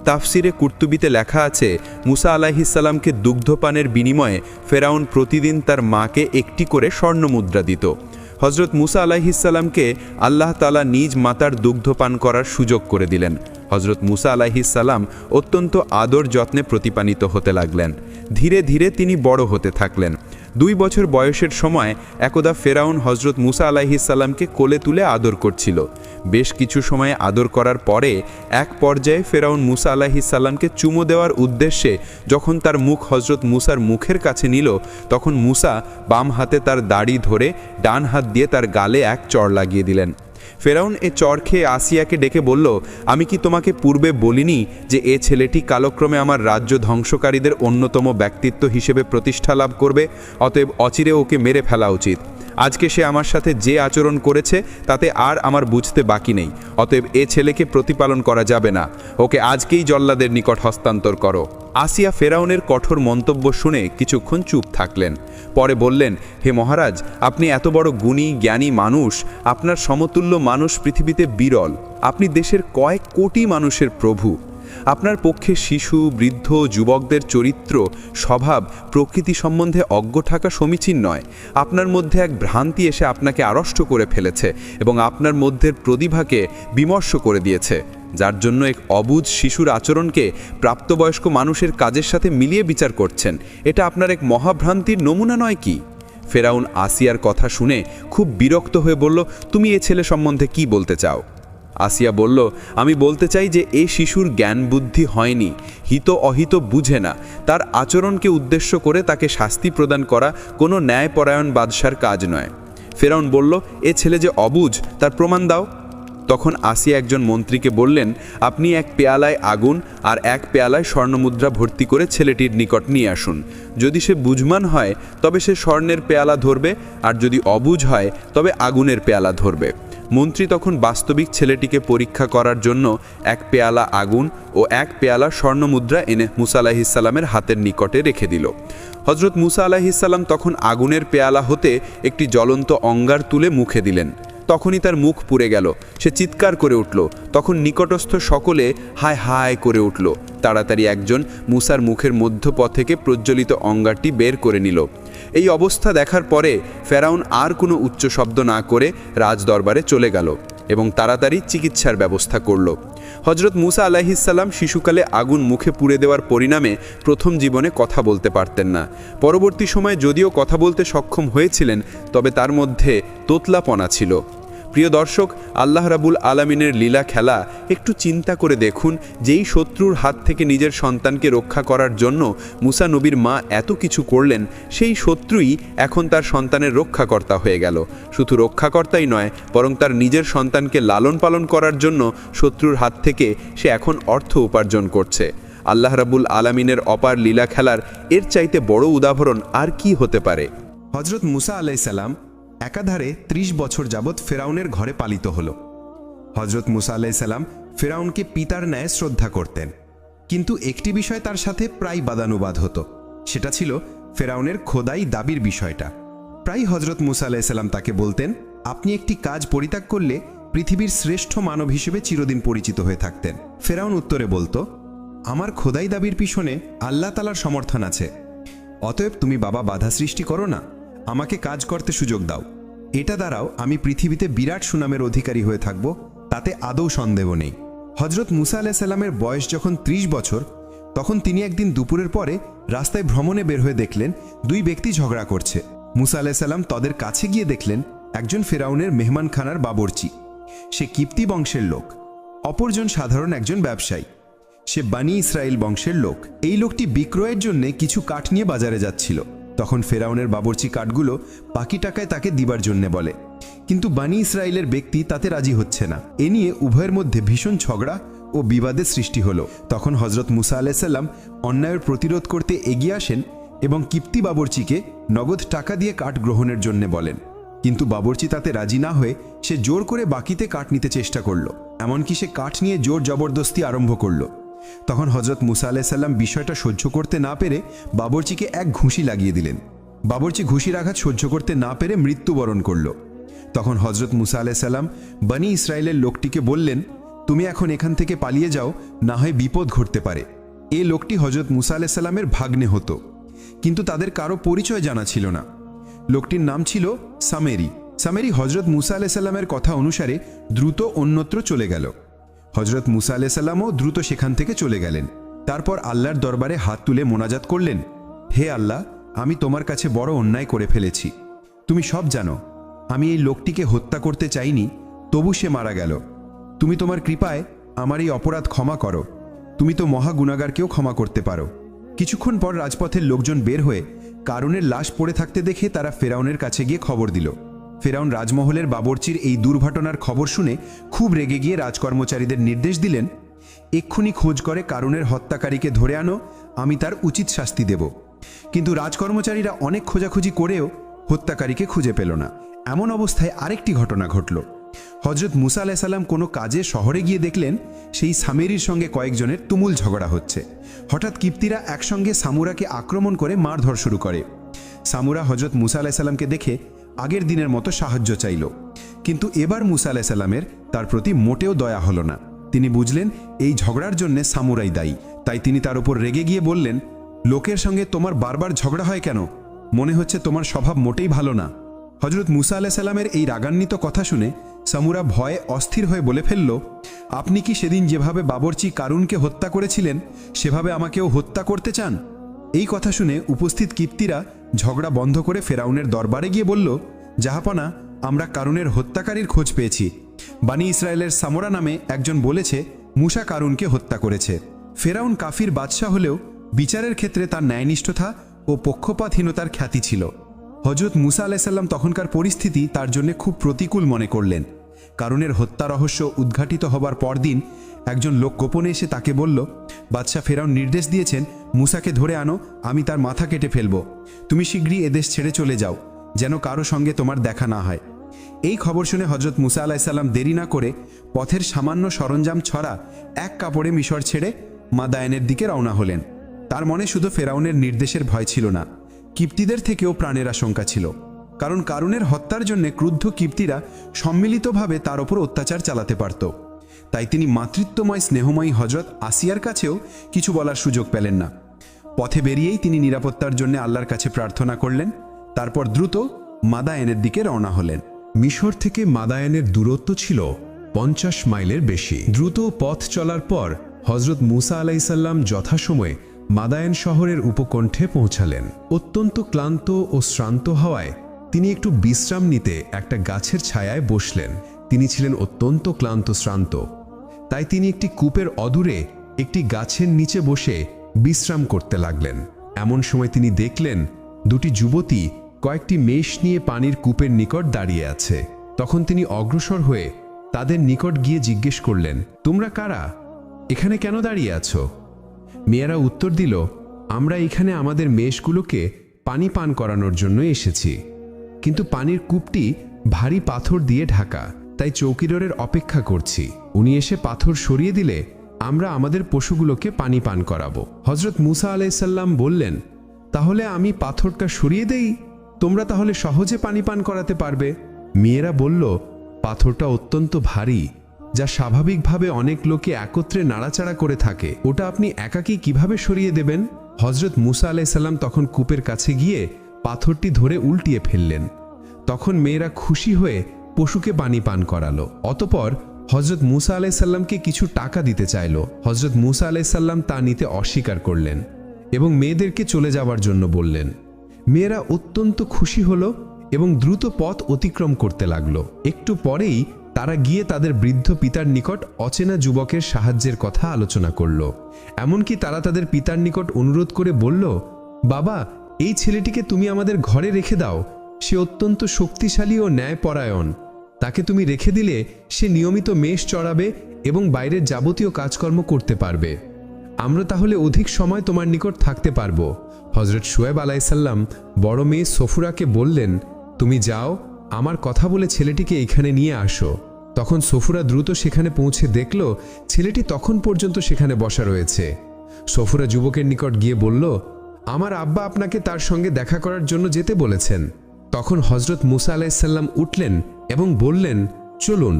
তাফসিরে কুর্তুবিতে লেখা আছে, মুসা আলাইহিসসালামকে দুগ্ধপানের বিনিময়ে ফেরাউন প্রতিদিন তার মাকে একটি করে স্বর্ণমুদ্রা দিত। হজরত মুসা আলাইহিসসালামকে আল্লাহ তাআলা নিজ মাতার দুগ্ধপান করার সুযোগ করে দিলেন। হজরত মুসা আলাইহিসসালাম অত্যন্ত আদর যত্নে প্রতিপালিত হতে লাগলেন। ধীরে ধীরে তিনি বড় হতে থাকলেন। 2 বছর বয়সের সময় একদা ফেরাউন হজরত মুসা আলাইহিসসালামকে কোলে তুলে আদর করছিল। বেশ কিছু সময় আদর করার পরে এক পর্যায়ে ফেরাউন মুসা আলাইহিসসালামকে চুমো দেওয়ার উদ্দেশ্যে যখন তার মুখ হজরত মুসার মুখের কাছে নিল, তখন মুসা বাম হাতে তার দাড়ি ধরে ডান হাত দিয়ে তার গালে এক চড় লাগিয়ে দিলেন। ফেরাউন এ চড় খেয়ে আসিয়াকে ডেকে বলল, আমি কি তোমাকে পূর্বে বলিনি যে এ ছেলেটি কালক্রমে আমার রাজ্য ধ্বংসকারীদের অন্যতম ব্যক্তিত্ব হিসেবে প্রতিষ্ঠা লাভ করবে? অতএব অচিরে ওকে মেরে ফেলা উচিত। আজকে সে আমার সাথে যে আচরণ করেছে তাতে আর আমার বুঝতে বাকি নেই। অতএব এ ছেলেকে প্রতিপালন করা যাবে না। ওকে আজকেই জল্লাদের নিকট হস্তান্তর করো। আসিয়া ফেরাউনের কঠোর মন্তব্য শুনে কিছুক্ষণ চুপ থাকলেন। পরে বললেন, হে মহারাজ, আপনি এত বড় গুণী জ্ঞানী মানুষ, আপনার সমতুল্য মানুষ পৃথিবীতে বিরল। আপনি দেশের কয়েক কোটি মানুষের প্রভু। আপনার পক্ষে শিশু, বৃদ্ধ, যুবকদের চরিত্র, স্বভাব, প্রকৃতি সম্বন্ধে অজ্ঞ থাকা সমীচীন নয়। আপনার মধ্যে এক ভ্রান্তি এসে আপনাকে আড়ষ্ট করে ফেলেছে এবং আপনার মধ্যের প্রতিভাকে বিমর্ষ করে দিয়েছে, যার জন্য এক অবুঝ শিশুর আচরণকে প্রাপ্তবয়স্ক মানুষের কাজের সাথে মিলিয়ে বিচার করছেন। এটা আপনার এক মহাভ্রান্তির নমুনা নয় কি? ফেরাউন আসিয়ার কথা শুনে খুব বিরক্ত হয়ে বলল, তুমি এ ছেলে সম্বন্ধে কি বলতে চাও? আসিয়া বলল, আমি বলতে চাই যে এই শিশুর জ্ঞান বুদ্ধি হয়নি, হিত অহিত বুঝে না। তার আচরণকে উদ্দেশ্য করে তাকে শাস্তি প্রদান করা কোনো ন্যায়পরায়ণ বাদশার কাজ নয়। ফেরাউন বলল, এ ছেলে যে অবুঝ তার প্রমাণ দাও। তখন আসিয়া একজন মন্ত্রীকে বললেন, আপনি এক পেয়ালায় আগুন আর এক পেয়ালায় স্বর্ণমুদ্রা ভর্তি করে ছেলেটির নিকট নিয়ে আসুন। যদি সে বুঝমান হয় তবে সে স্বর্ণের পেয়ালা ধরবে, আর যদি অবুঝ হয় তবে আগুনের পেয়ালা ধরবে। মন্ত্রী তখন বাস্তবিক ছেলেটিকে পরীক্ষা করার জন্য এক পেয়ালা আগুন ও এক পেয়ালা স্বর্ণমুদ্রা এনে মুসা আলাইহিসসালামের হাতের নিকটে রেখে দিল। হজরত মুসা আলাইহিসসালাম তখন আগুনের পেয়ালা হতে একটি জ্বলন্ত অঙ্গার তুলে মুখে দিলেন। তখনই তার মুখ পুড়ে গেল। সে চিৎকার করে উঠল। তখন নিকটস্থ সকলে হায় হায় করে উঠল। তাড়াতাড়ি একজন মুসার মুখের মধ্যপথ থেকে প্রজ্বলিত অঙ্গারটি বের করে নিল। এই অবস্থা দেখার পরে ফেরাউন আর কোনো উচ্চ শব্দ না করে রাজদরবারে চলে গেল এবং তাড়াতাড়ি চিকিৎসার ব্যবস্থা করল। হজরত মুসা আলাইহিসসালাম শিশুকালে আগুন মুখে পুড়ে দেওয়ার পরিণামে প্রথম জীবনে কথা বলতে পারতেন না। পরবর্তী সময়ে যদিও কথা বলতে সক্ষম হয়েছিলেন, তবে তার মধ্যে তোতলাপনা ছিল। প্রিয় দর্শক, আল্লাহ রাব্বুল আলামিনের লীলা খেলা একটু চিন্তা করে দেখুন। যেই শত্রুর হাত থেকে নিজের সন্তানকে রক্ষা করার জন্য মুসা নবীর মা এত কিছু করলেন, সেই শত্রুই এখন তার সন্তানের রক্ষাকর্তা হয়ে গেল। শুধু রক্ষাকর্তাই নয়, বরং তার নিজের সন্তানকে লালন পালন করার জন্য শত্রুর হাত থেকে সে এখন অর্থ উপার্জন করছে। আল্লাহ রাব্বুল আলামিনের অপার লীলা খেলার এর চাইতে বড় উদাহরণ আর কি হতে পারে? হজরত মুসা আলাইসাল্লাম একাধারে 30 বছর যাবৎ ফেরাউনের ঘরে পালিত হল। হজরত মুসা আলাইসাল্লাম ফেরাউনকে পিতার ন্যায় শ্রদ্ধা করতেন, কিন্তু একটি বিষয় তার সাথে প্রায় বাদানুবাদ হতো। সেটা ছিল ফেরাউনের খোদাই দাবির বিষয়টা। প্রায় হজরত মুসা আলাইসাল্লাম তাকে বলতেন, আপনি একটি কাজ পরিত্যাগ করলে পৃথিবীর শ্রেষ্ঠ মানব হিসেবে চিরদিন পরিচিত হয়ে থাকতেন। ফেরাউন উত্তরে বলতো, আমার খোদাই দাবির পিছনে আল্লাহ তাআলার সমর্থন আছে। অতএব তুমি বাবা বাধা সৃষ্টি করো না, আমাকে কাজ করতে সুযোগ দাও। এটা দ্বারাও আমি পৃথিবীতে বিরাট সুনামের অধিকারী হয়ে থাকব, তাতে আদৌ সন্দেহ নেই। হজরত মুসা আলাইসাল্লামের বয়স যখন 30 বছর, তখন তিনি একদিন দুপুরের পরে রাস্তায় ভ্রমণে বের হয়ে দেখলেন 2 ব্যক্তি ঝগড়া করছে। মুসা আলাইসাল্লাম তাদের কাছে গিয়ে দেখলেন একজন ফেরাউনের মেহমানখানার বাবরচি। সে কিপ্তি বংশের লোক। অপরজন সাধারণ একজন ব্যবসায়ী। সে বানি ইসরায়েল বংশের লোক। এই লোকটি বিক্রয়ের জন্য কিছু কাঠ নিয়ে বাজারে যাচ্ছিল। তখন ফেরাউনের বাবরচি কাঠগুলো বাকি টাকায় তাকে দিবার জন্য বলে, কিন্তু বানি ইসরায়েলের ব্যক্তি তাতে রাজি হচ্ছে না। এ নিয়ে উভয়ের মধ্যে ভীষণ ঝগড়া ও বিবাদের সৃষ্টি হলো। তখন হজরত মুসা আলাইসাল্লাম অন্যায়ের প্রতিরোধ করতে এগিয়ে আসেন এবং কিপ্তি বাবরচিকে নগদ টাকা দিয়ে কাঠ গ্রহণের জন্য বলেন। কিন্তু বাবরচি তাতে রাজি না হয়ে সে জোর করে বাকিতে কাঠ নিতে চেষ্টা করল। এমনকি সে কাঠ নিয়ে জোর জবরদস্তি আরম্ভ করল। তখন হজরত মুসা আলাইসাল্লাম বিষয়টা সহ্য করতে না পেরে বাবরচিকে এক ঘুষি লাগিয়ে দিলেন। বাবরচি ঘুষির আঘাত সহ্য করতে না পেরে মৃত্যুবরণ করল। তখন হজরত মুসা আলাইসাল্লাম বনি ইসরায়েলের লোকটিকে বললেন, তুমি এখন এখান থেকে পালিয়ে যাও, না হয় বিপদ ঘটতে পারে। এ লোকটি হজরত মুসা আলাইসাল্লামের ভাগ্নে হতো, কিন্তু তাদের কারো পরিচয় জানা ছিল না। লোকটির নাম ছিল সামেরি। সামেরি হজরত মুসা আলাইসাল্লামের কথা অনুসারে দ্রুত অন্যত্র চলে গেল। হজরত মুসা আলাইসাল্লামও দ্রুত সেখান থেকে চলে গেলেন। তারপর আল্লাহর দরবারে হাত তুলে মোনাজাত করলেন, হে আল্লাহ, আমি তোমার কাছে বড় অন্যায় করে ফেলেছি। তুমি সব জানো, আমি এই লোকটিকে হত্যা করতে চাইনি, তবু সে মারা গেল। তুমি তোমার কৃপায় আমার এই অপরাধ ক্ষমা করো। তুমি তো মহা গুনাহগারকেও ক্ষমা করতে পারো। কিছুক্ষণ পর রাজপথের লোকজন বের হয়ে কারুনের লাশ পড়ে থাকতে দেখে তারা ফেরাউনের কাছে গিয়ে খবর দিল। ফেরাউন রাজমহলের বাবরচির এই দুর্ঘটনার খবর শুনে খুব রেগে গিয়ে রাজকর্মচারীদের নির্দেশ দিলেন, এক্ষুনি খোঁজ করে কারুনের হত্যাকারীকে ধরে আনো, আমি তার উচিত শাস্তি দেব। কিন্তু রাজকর্মচারীরা অনেক খোঁজাখুঁজি করেও হত্যাকারীকে খুঁজে পেল না। এমন অবস্থায় আরেকটি ঘটনা ঘটল। হজরত মুসা আলাইহিস সালাম কোনো কাজে শহরে গিয়ে দেখলেন সেই সামেরির সঙ্গে কয়েকজনের তুমুল ঝগড়া হচ্ছে। হঠাৎ কিপ্তিরা একসঙ্গে সামুরাকে আক্রমণ করে মারধর শুরু করে। সামুরা হজরত মুসা আলাইহিস সালামকে দেখে আগের দিনের মতো সাহায্য চাইল, কিন্তু এবার মুসা আলাইহিস সালামের তার প্রতি মোটেও দয়া হলো না। তিনি বুঝলেন এই ঝগড়ার জন্য সামুরাই দায়ী। তাই তিনি তার উপর রেগে গিয়ে বললেন, লোকের সঙ্গে তোমার বারবার ঝগড়া হয় কেন? মনে হচ্ছে তোমার স্বভাব মোটেই ভালো না। হজরত মুসা আলাইহিস সালামের এই রাগান্বিত কথা শুনে সামুরা ভয়ে অস্থির হয়ে বলে ফেলল, আপনি কি সেদিন যেভাবে বাবরচি কারুনকে হত্যা করেছিলেন সেভাবে আমাকেও হত্যা করতে চান? এই কথা শুনে উপস্থিত কিপ্তিরা ঝগড়া বন্ধ করে ফেরাউনের দরবারে গিয়ে বলল, জাহাপনা, আমরা কারুনের হত্যাকারীর খোঁজ পেয়েছি। বানি ইসরায়েলের সামোরা নামে একজন বলেছে মুসা কারুনকে হত্যা করেছে। ফেরাউন কাফির বাদশাহ হলেও বিচারের ক্ষেত্রে তার ন্যায়নিষ্ঠতা ও পক্ষপাতহীনতার খ্যাতি ছিল। হজরত মুসা আলাইহিস সালাম তখনকার পরিস্থিতি তার জন্য খুব প্রতিকূল মনে করলেন। কারুনের হত্যা রহস্য উদ্ঘাটিত হবার পরদিন একজন লোক গোপনে এসে তাকে বলল, বাদশাহ ফেরাউন নির্দেশ দিয়েছেন মুসাকে ধরে আনো, আমি তার মাথা কেটে ফেলব। তুমি শীঘ্রই এদেশ ছেড়ে চলে যাও, যেন কারো সঙ্গে তোমার দেখা না হয়। এই খবর শুনে হজরত মুসা আলাইহিস সালাম দেরি না করে পথের সামান্য সরঞ্জাম ছড়া এক কাপড়ে মিশর ছেড়ে মাদায়েনের দিকে রওনা হলেন। তার মনে শুধু ফেরাউনের নির্দেশের ভয় ছিল না, কিপ্তিদের থেকেও প্রাণের আশঙ্কা ছিল। কারণ কারুনের হত্যার জন্য ক্রুদ্ধ কিপ্তিরা সম্মিলিতভাবে তার ওপর অত্যাচার চালাতে পারত। তাই তিনি মাতৃত্বময় স্নেহময়ী হজরত আসিয়ার কাছেও কিছু বলার সুযোগ পেলেন না। পথে বেরিয়েই তিনি নিরাপত্তার জন্য আল্লাহর কাছে প্রার্থনা করলেন। তারপর দ্রুত মাদায়েনের দিকে রওনা হলেন। মিশর থেকে মাদায়েনের দূরত্ব ছিল 50 মাইলের বেশি। দ্রুত পথ চলার পর হজরত মুসা আলাইহিস সালাম যথাসময়ে মাদায়েন শহরের উপকণ্ঠে পৌঁছালেন। অত্যন্ত ক্লান্ত ও শ্রান্ত হওয়ায় তিনি একটু বিশ্রাম নিতে একটা গাছের ছায়ায় বসলেন। তিনি ছিলেন অত্যন্ত ক্লান্ত শ্রান্ত, তাই তিনি একটি কূপের অদূরে একটি গাছের নিচে বসে বিশ্রাম করতে লাগলেন। এমন সময় তিনি দেখলেন দুটি যুবতী কয়েকটি মেষ নিয়ে পানির কূপের নিকট দাঁড়িয়ে আছে। তখন তিনি অগ্রসর হয়ে তাদের নিকট গিয়ে জিজ্ঞেস করলেন, তোমরা কারা? এখানে কেন দাঁড়িয়ে আছো? মেয়েরা উত্তর দিল, আমরা এখানে আমাদের মেষগুলোকে পানি পান করানোর জন্য এসেছি, কিন্তু পানির কূপটি ভারী পাথর দিয়ে ঢাকা, তাই চৌকিদারের অপেক্ষা করছি। উনি এসে পাথর সরিয়ে দিলে আমরা আমাদের পশুগুলোকে পানি পান করাবো। হজরত মুসা আলাইহিস সালাম বললেন, তাহলে আমি পাথরটা সরিয়ে দেই, তোমরা তাহলে সহজে পানি পান করাতে পারবে। মেয়েরা বলল, পাথরটা অত্যন্ত ভারী, যা স্বাভাবিকভাবে অনেক লোকে একত্রে নাড়াচাড়া করে থাকে, ওটা আপনি একাকী কিভাবে সরিয়ে দেবেন? হজরত মুসা আলাইহিস সালাম তখন কূপের কাছে গিয়ে পাথরটি ধরে উল্টিয়ে ফেললেন। তখন মেয়েরা খুশি হয়ে পশুকে পানি পান করালো। অতপর হজরত মুসা আলাইহিস সালামকে কিছু টাকা দিতে চাইল। হজরত মুসা আলাইহিস সালাম তা নিতে অস্বীকার করলেন এবং মেয়েদেরকে চলে যাওয়ার জন্য বললেন। মেয়েরা অত্যন্ত খুশি হলো এবং দ্রুত পথ অতিক্রম করতে লাগলো। একটু পরেই তারা গিয়ে তাদের বৃদ্ধ পিতার নিকট অচেনা যুবকের সাহায্যের কথা আলোচনা করল। এমনকি তারা তাদের পিতার নিকট অনুরোধ করে বলল, বাবা, এই ছেলেটিকে তুমি আমাদের ঘরে রেখে দাও, সে অত্যন্ত শক্তিশালী ও ন্যায়পরায়ণ। তাকে তুমি রেখে দিলে সে নিয়মিত মেষ চড়াবে এবং বাইরের যাবতীয় কাজকর্ম করতে পারবে। আমরা তাহলে অধিক সময় তোমার নিকট থাকতে পারবো। হজরত শুয়েব আলাইহিস সালাম বড় মেয়ে সফুরাকে বললেন, তুমি যাও, আমার কথা বলে ছেলেটিকে এখানে নিয়ে আসো। তখন সফুরা দ্রুত সেখানে পৌঁছে দেখল ছেলেটি তখন পর্যন্ত সেখানে বসা রয়েছে। সফুরা যুবকের নিকট গিয়ে বলল, আমার আব্বা আপনাকে তার সঙ্গে দেখা করার জন্য যেতে বলেছেন। তখন হজরত মুসা আলাইহিস সালাম উঠলেন এবং বললেন, চলুন।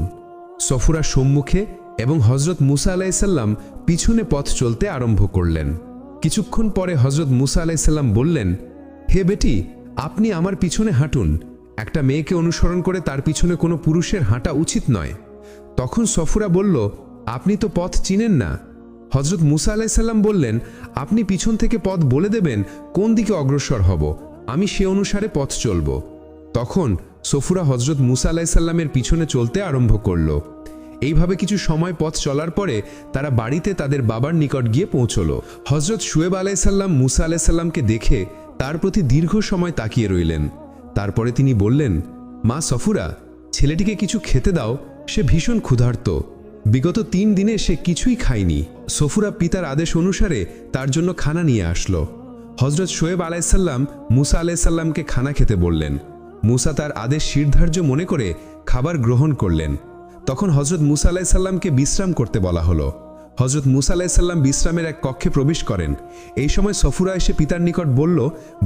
সফুরা সম্মুখে এবং হজরত মুসা আলাইহিস সালাম পিছনে পথ চলতে আরম্ভ করলেন। কিছুক্ষণ পরে হজরত মুসা আলাইহিস সালাম বললেন, হে বেটি, আপনি আমার পিছনে হাঁটুন। একটা মেয়েকে অনুসরণ করে তার পিছনে কোনো পুরুষের হাঁটা উচিত নয়। তখন সফুরা বলল, আপনি তো পথ চিনেন না, হজরত মুসা আলাইসাল্লাম বললেন, আপনি পিছন থেকে পথ বলে দেবেন কোন দিকে অগ্রসর হব, আমি সে অনুসারে পথ চলব। তখন সফুরা হজরত মুসা আলাইসাল্লামের পিছনে চলতে আরম্ভ করল। এইভাবে কিছু সময় পথ চলার পরে তারা বাড়িতে তাদের বাবার নিকট গিয়ে পৌঁছল। হজরত শুয়েব আলাইসাল্লাম মুসা আলাইসাল্লামকে দেখে তার প্রতি দীর্ঘ সময় তাকিয়ে রইলেন। তারপরে তিনি বললেন, মা সফুরা, ছেলেটিকে কিছু খেতে দাও, সে ভীষণ ক্ষুধার্ত। বিগত 3 দিনে সে কিছুই খায়নি। সফুরা পিতার আদেশ অনুসারে তার জন্য খানা নিয়ে আসলো। হজরত শোয়েব আলাইসাল্লাম মুসা আলাইসাল্লামকে খানা খেতে বললেন। মুসা তার আদেশ শিরধার্য মনে করে খাবার গ্রহণ করলেন। তখন হজরত মুসা আলাইসাল্লামকে বিশ্রাম করতে বলা হলো। হজরত মুসা আলাইসাল্লাম বিশ্রামের এক কক্ষে প্রবেশ করেন। এই সময় সফুরা এসে পিতার নিকট বলল,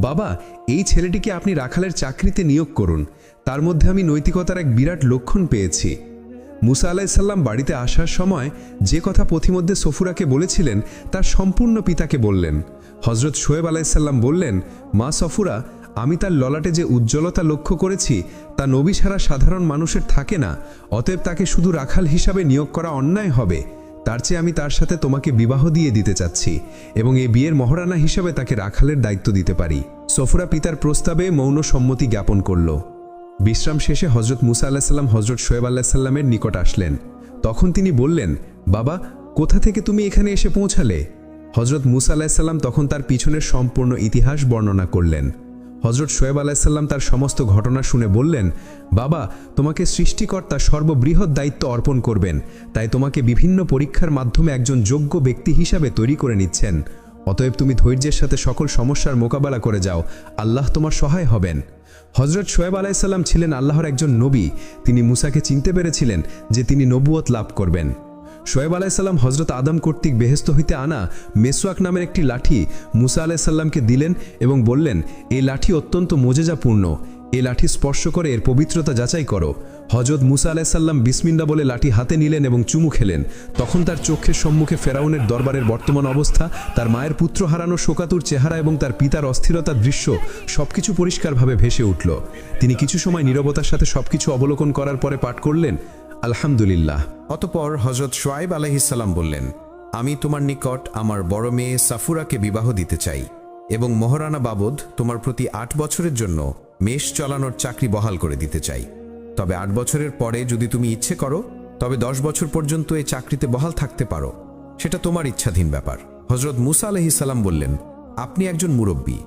বাবা, এই ছেলেটিকে আপনি রাখালের চাকরিতে নিয়োগ করুন, তার মধ্যে আমি নৈতিকতার এক বিরাট লক্ষণ পেয়েছি। মুসা আলাইসাল্লাম বাড়িতে আসার সময় যে কথা পথিমধ্যে সফুরাকে বলেছিলেন তার সম্পূর্ণ পিতাকে বললেন। হজরত শোয়েব আলাইসাল্লাম বললেন, মা সফুরা, আমি তার ললাটে যে উজ্জ্বলতা লক্ষ্য করেছি তা নবী ছাড়া সাধারণ মানুষের থাকে না, অতএব তাকে শুধু রাখাল হিসাবে নিয়োগ করা অন্যায় হবে। তার চেয়ে আমি তার সাথে তোমাকে বিবাহ দিয়ে দিতে চাচ্ছি এবং এই বিয়ের মহারানা হিসাবে তাকে রাখালের দায়িত্ব দিতে পারি। সফুরা পিতার প্রস্তাবে মৌন সম্মতি জ্ঞাপন করল। বিশ্রাম শেষে হজরত মুসা আলাহিসাল্লাম হজরত শোয়েব আলাহিসাল্লামের নিকট আসলেন। তখন তিনি বললেন, বাবা, কোথা থেকে তুমি এখানে এসে পৌঁছালে? হজরত মুসা আলাহিসাল্লাম তখন তার পিছনের সম্পূর্ণ ইতিহাস বর্ণনা করলেন। হজরত শোয়েব আলাহিসাল্লাম তার সমস্ত ঘটনা শুনে বললেন, বাবা, তোমাকে সৃষ্টিকর্তা সর্ববৃহৎ দায়িত্ব অর্পণ করবেন, তাই তোমাকে বিভিন্ন পরীক্ষার মাধ্যমে একজন যোগ্য ব্যক্তি হিসাবে তৈরি করে নিচ্ছেন। অতএব তুমি ধৈর্যের সাথে সকল সমস্যার মোকাবেলা করে যাও, আল্লাহ তোমার সহায় হবেন। হজরত শোয়েব আলাইসাল্লাম ছিলেন আল্লাহর একজন নবী। তিনি মুসাকে চিনতে পেরেছিলেন যে তিনি নবুয়ত লাভ করবেন। শোয়েব আলাইসাল্লাম হজরত আদম কর্তৃক বেহেস্ত হইতে আনা মেসওয়াক নামের একটি লাঠি মুসা আলাইসাল্লামকে দিলেন এবং বললেন, এই লাঠি অত্যন্ত মোজেজাপূর্ণ, এই লাঠি স্পর্শ করে এর পবিত্রতা যাচাই করো। হজরত মুসা আলাইসাল্লাম বিসমিল্লাহ বলে লাঠি হাতে নিলেন এবং চুমু খেলেন। তখন তার চোখের সম্মুখে ফেরাউনের দরবারের বর্তমান অবস্থা, তার মায়ের পুত্র হারানো শোকাতুর চেহারা এবং তার পিতার অস্থিরতার দৃশ্য সবকিছু পরিষ্কারভাবে ভেসে উঠল। তিনি কিছু সময় নীরবতার সাথে সবকিছু অবলোকন করার পরে পাঠ করলেন, আলহামদুলিল্লাহ। অতঃপর হজরত শোয়াইব আলাইহিসসালাম বললেন, আমি তোমার নিকট আমার বড় মেয়ে সাফুরাকে বিবাহ দিতে চাই এবং মহারানা বাবদ তোমার প্রতি 8 বছরের জন্য মেষ চলানোর চাকরি বহাল করে দিতে চাই। তবে 8 বছরের পরে যদি তুমি ইচ্ছে করো তবে 10 বছর পর্যন্ত এই চাকরিতে বহাল থাকতে পারো, সেটা তোমার ইচ্ছাধীন ব্যাপার। হজরত মুসা আলাইহিসসালাম বললেন, আপনি একজন মুরব্বী,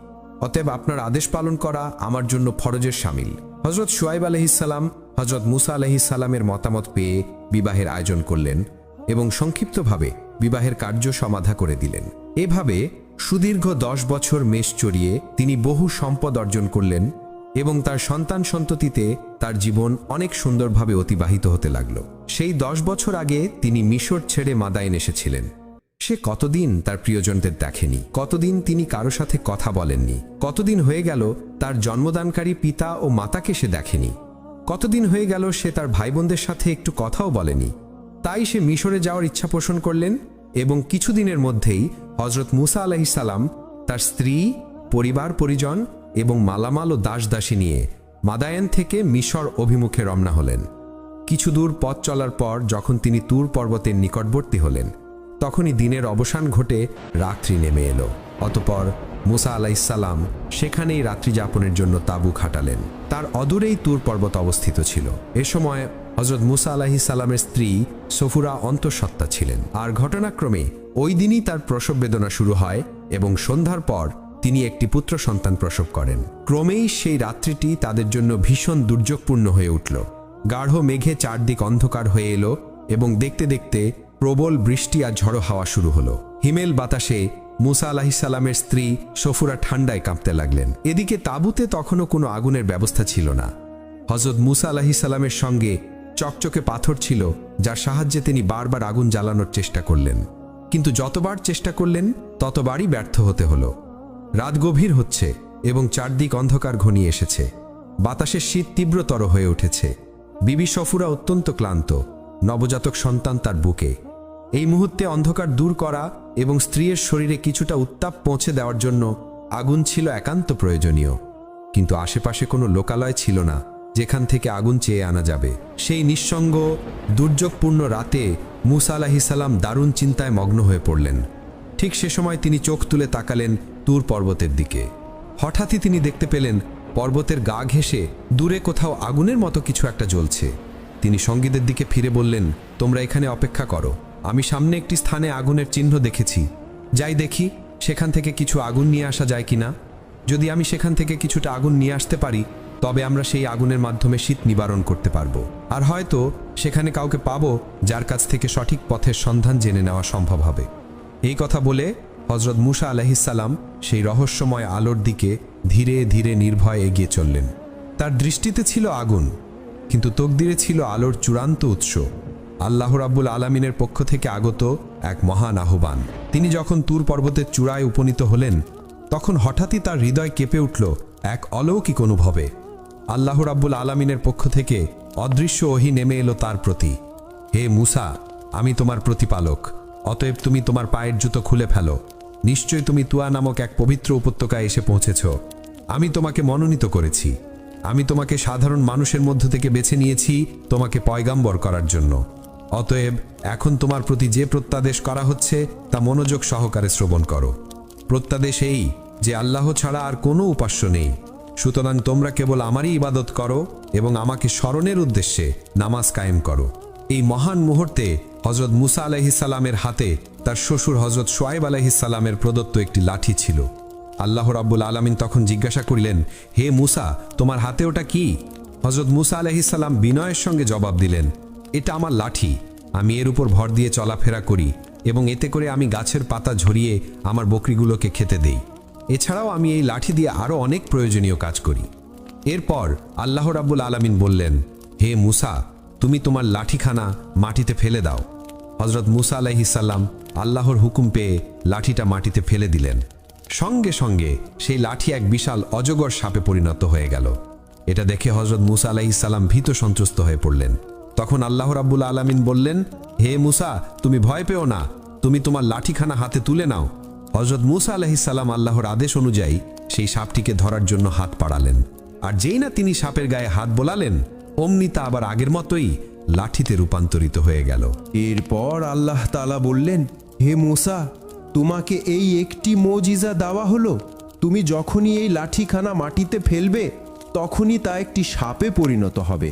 অতএব আপনার আদেশ পালন করা আমার জন্য ফরজের শামিল। হজরত শুয়াইব আলাইহিসসালাম হজরত মুসা আলাইহিসসালামের মতামত পেয়ে বিবাহের আয়োজন করলেন এবং সংক্ষিপ্তভাবে বিবাহের কার্য সমাধা করে দিলেন। এভাবে সুদীর্ঘ 10 বছর মেষ চড়িয়ে তিনি বহু সম্পদ অর্জন করলেন এবং তার সন্তান সন্ততিতে তার জীবন অনেক সুন্দরভাবে অতিবাহিত হতে লাগল। সেই 10 বছর আগে তিনি মিশর ছেড়ে মাদায়েন এসেছিলেন। সে কতদিন তার প্রিয়জনদের দেখেনি, কতদিন তিনি কারো সাথে কথা বলেননি, কতদিন হয়ে গেল তার জন্মদানকারী পিতা ও মাতাকে সে দেখেনি, কতদিন হয়ে গেল সে তার ভাই বোনদের সাথে একটু কথাও বলেনি। তাই সে মিশরে যাওয়ার ইচ্ছা পোষণ করলেন এবং কিছুদিনের মধ্যেই হজরত মুসা আলাইহিসসালাম তার স্ত্রী, পরিবার পরিজন এবং মালামাল ও দাসদাসী নিয়ে মাদায়েন থেকে মিশর অভিমুখে রওনা হলেন। কিছু দূর পথ চলার পর যখন তিনি তুর পর্বতের নিকটবর্তী হলেন তখনই দিনের অবসান ঘটে রাত্রি নেমে এলো। অতঃপর মুসা আলাইহিসসালাম সেখানেই রাত্রি যাপনের জন্য তাঁবু খাটালেন। তার অদূরেই তুর পর্বত অবস্থিত ছিল। এ সময় হজরত মুসা আলাইহিসসালামের স্ত্রী সফুরা অন্তঃসত্ত্বা ছিলেন। আর ঘটনাক্রমে ওই দিনই তার প্রসব বেদনা শুরু হয় এবং সন্ধ্যার পর তিনি একটি পুত্র সন্তান প্রসব করেন। ক্রমেই সেই রাত্রিটি তাদের জন্য ভীষণ দুর্যোগপূর্ণ হয়ে উঠল। গাঢ় মেঘে চারদিক অন্ধকার হয়ে এলো এবং দেখতে দেখতে প্রবল বৃষ্টি আর ঝড়ো হাওয়া শুরু হলো। হিমেল বাতাসে মুসা আলাইহিসসালামের স্ত্রী সফুরা ঠান্ডায় কাঁপতে লাগলেন। এদিকে তাঁবুতে তখনও কোনো আগুনের ব্যবস্থা ছিল না। হজরত মুসা আলাইহিসসালামের সঙ্গে চকচকে পাথর ছিল, যার সাহায্যে তিনি বারবার আগুন জ্বালানোর চেষ্টা করলেন, কিন্তু যতবার চেষ্টা করলেন ততবারই ব্যর্থ হতে হলো। রাত গভীর হচ্ছে এবং চারদিক অন্ধকার ঘনিয়ে এসেছে। বাতাসের শীত তীব্রতর হয়ে উঠেছে। বিবি সফুরা অত্যন্ত ক্লান্ত, নবজাতক সন্তান তার বুকে। এই মুহূর্তে অন্ধকার দূর করা এবং স্ত্রীর শরীরে কিছুটা উত্তাপ পৌঁছে দেওয়ার জন্য আগুন ছিল একান্ত প্রয়োজনীয়, কিন্তু আশেপাশে কোনো লোকালয় ছিল না যেখান থেকে আগুন চেয়ে আনা যাবে। সেই নিঃসঙ্গ দুর্যোগপূর্ণ রাতে মুসা আলাইহিসসালাম দারুণ চিন্তায় মগ্ন হয়ে পড়লেন। ঠিক সে সময় তিনি চোখ তুলে তাকালেন তুর পর্বতের দিকে। হঠাৎই তিনি দেখতে পেলেন পর্বতের গা ঘেঁষে দূরে কোথাও আগুনের মতো কিছু একটা জ্বলছে। তিনি সঙ্গীদের দিকে ফিরে বললেন, তোমরা এখানে অপেক্ষা করো, আমি সামনে একটি স্থানে আগুনের চিহ্ন দেখেছি, যাই দেখি সেখান থেকে কিছু আগুন নিয়ে আসা যায় কিনা। যদি আমি সেখান থেকে কিছুটা আগুন নিয়ে আসতে পারি তবে আমরা সেই আগুনের মাধ্যমে শীত নিবারণ করতে পারবো, আর হয়তো সেখানে কাউকে পাবো যার কাছ থেকে সঠিক পথের সন্ধান জেনে নেওয়া সম্ভব হবে। এই কথা বলে হজরত মুসা আলাইহিসসালাম সেই রহস্যময় আলোর দিকে ধীরে ধীরে নির্ভয়ে এগিয়ে চললেন। তার দৃষ্টিতে ছিল আগুন, কিন্তু তকদিরে ছিল আলোর চূড়ান্ত উৎস, আল্লাহ রাব্বুল আলামিনের পক্ষ থেকে আগত এক মহান আহ্বান। তিনি যখন তুর পর্বতের চূড়ায় উপনীত হলেন তখন হঠাৎই তার হৃদয় কেঁপে উঠল এক অলৌকিক অনুভবে। আল্লাহ রাব্বুল আলামিনের পক্ষ থেকে অদৃশ্য ওহী নেমে এলো তার প্রতি। হে মুসা, আমি তোমার প্রতিপালক, অতএব তুমি তোমার পায়ের জুতো খুলে ফেলো। নিশ্চয় তুমি তুয়া নামক এক পবিত্র উপত্যকায় এসে পৌঁছেছ। আমি তোমাকে মনোনীত করেছি। আমি তোমাকে সাধারণ মানুষের মধ্য থেকে বেছে নিয়েছি তোমাকে পয়গাম্বর করার জন্য। অতএব এখন তোমার প্রতি যে প্রত্যাদেশ করা হচ্ছে তা মনোযোগ সহকারে শ্রবণ করো। প্রত্যাদেশ এই যে আল্লাহ ছাড়া আর কোনো উপাস্য নেই, সুতরাং তোমরা কেবল আমারই ইবাদত করো এবং আমাকে স্মরণের উদ্দেশ্যে নামাজ কায়েম করো। এই মহান মুহূর্তে হজরত মুসা আলাইহিসসালামের হাতে তার শ্বশুর হজরত শোয়াইব আলাইহিসসালামের প্রদত্ত একটি লাঠি ছিল। আল্লাহ রাব্বুল আলামিন তখন জিজ্ঞাসা করিলেন, হে মুসা, তোমার হাতে ওটা কি? হজরত মুসা আলাইহিসসালাম বিনয়ের সঙ্গে জবাব দিলেন, এটা আমার লাঠি, আমি এর উপর ভর দিয়ে চলাফেরা করি এবং এতে করে আমি গাছের পাতা ঝরিয়ে আমার বকরিগুলোকে খেতে দেই। এছাড়াও আমি এই লাঠি দিয়ে আরও অনেক প্রয়োজনীয় কাজ করি। এরপর আল্লাহ রাব্বুল আলামিন বললেন, হে মুসা, তুমি তোমার লাঠিখানা মাটিতে ফেলে দাও। হজরত মুসা আলাইহিসসালাম আল্লাহর হুকুম পেয়ে লাঠিটা মাটিতে ফেলে দিলেন। সঙ্গে সঙ্গে সেই লাঠি এক বিশাল অজগর সাপে পরিণত হয়ে গেল। এটা দেখে হজরত মুসা আলাইহিসসালাম ভীত সন্ত্রস্ত হয়ে পড়লেন। তখন আল্লাহ রাব্বুল আলামিন বললেন, হে মুসা, তুমি ভয় পেও না, তুমি তোমার লাঠিখানা হাতে তুলে নাও। হজরত মুসা আলাইহিসসালাম আল্লাহর আদেশ অনুযায়ী সেই সাপটিকে ধরার জন্য হাত বাড়ালেন, আর যেই না তিনি সাপের গায়ে হাত বোলালেন অমনি তা আবার আগের মতোই লাঠিতে রূপান্তরিত হয়ে গেল। এরপর আল্লাহ তাআলা বললেন, হে মুসা, তোমাকে এই একটি মুজিজা দেওয়া হলো, তুমি যখনই এই লাঠিখানা মাটিতে ফেলবে তখনই তা একটি সাপে পরিণত হবে,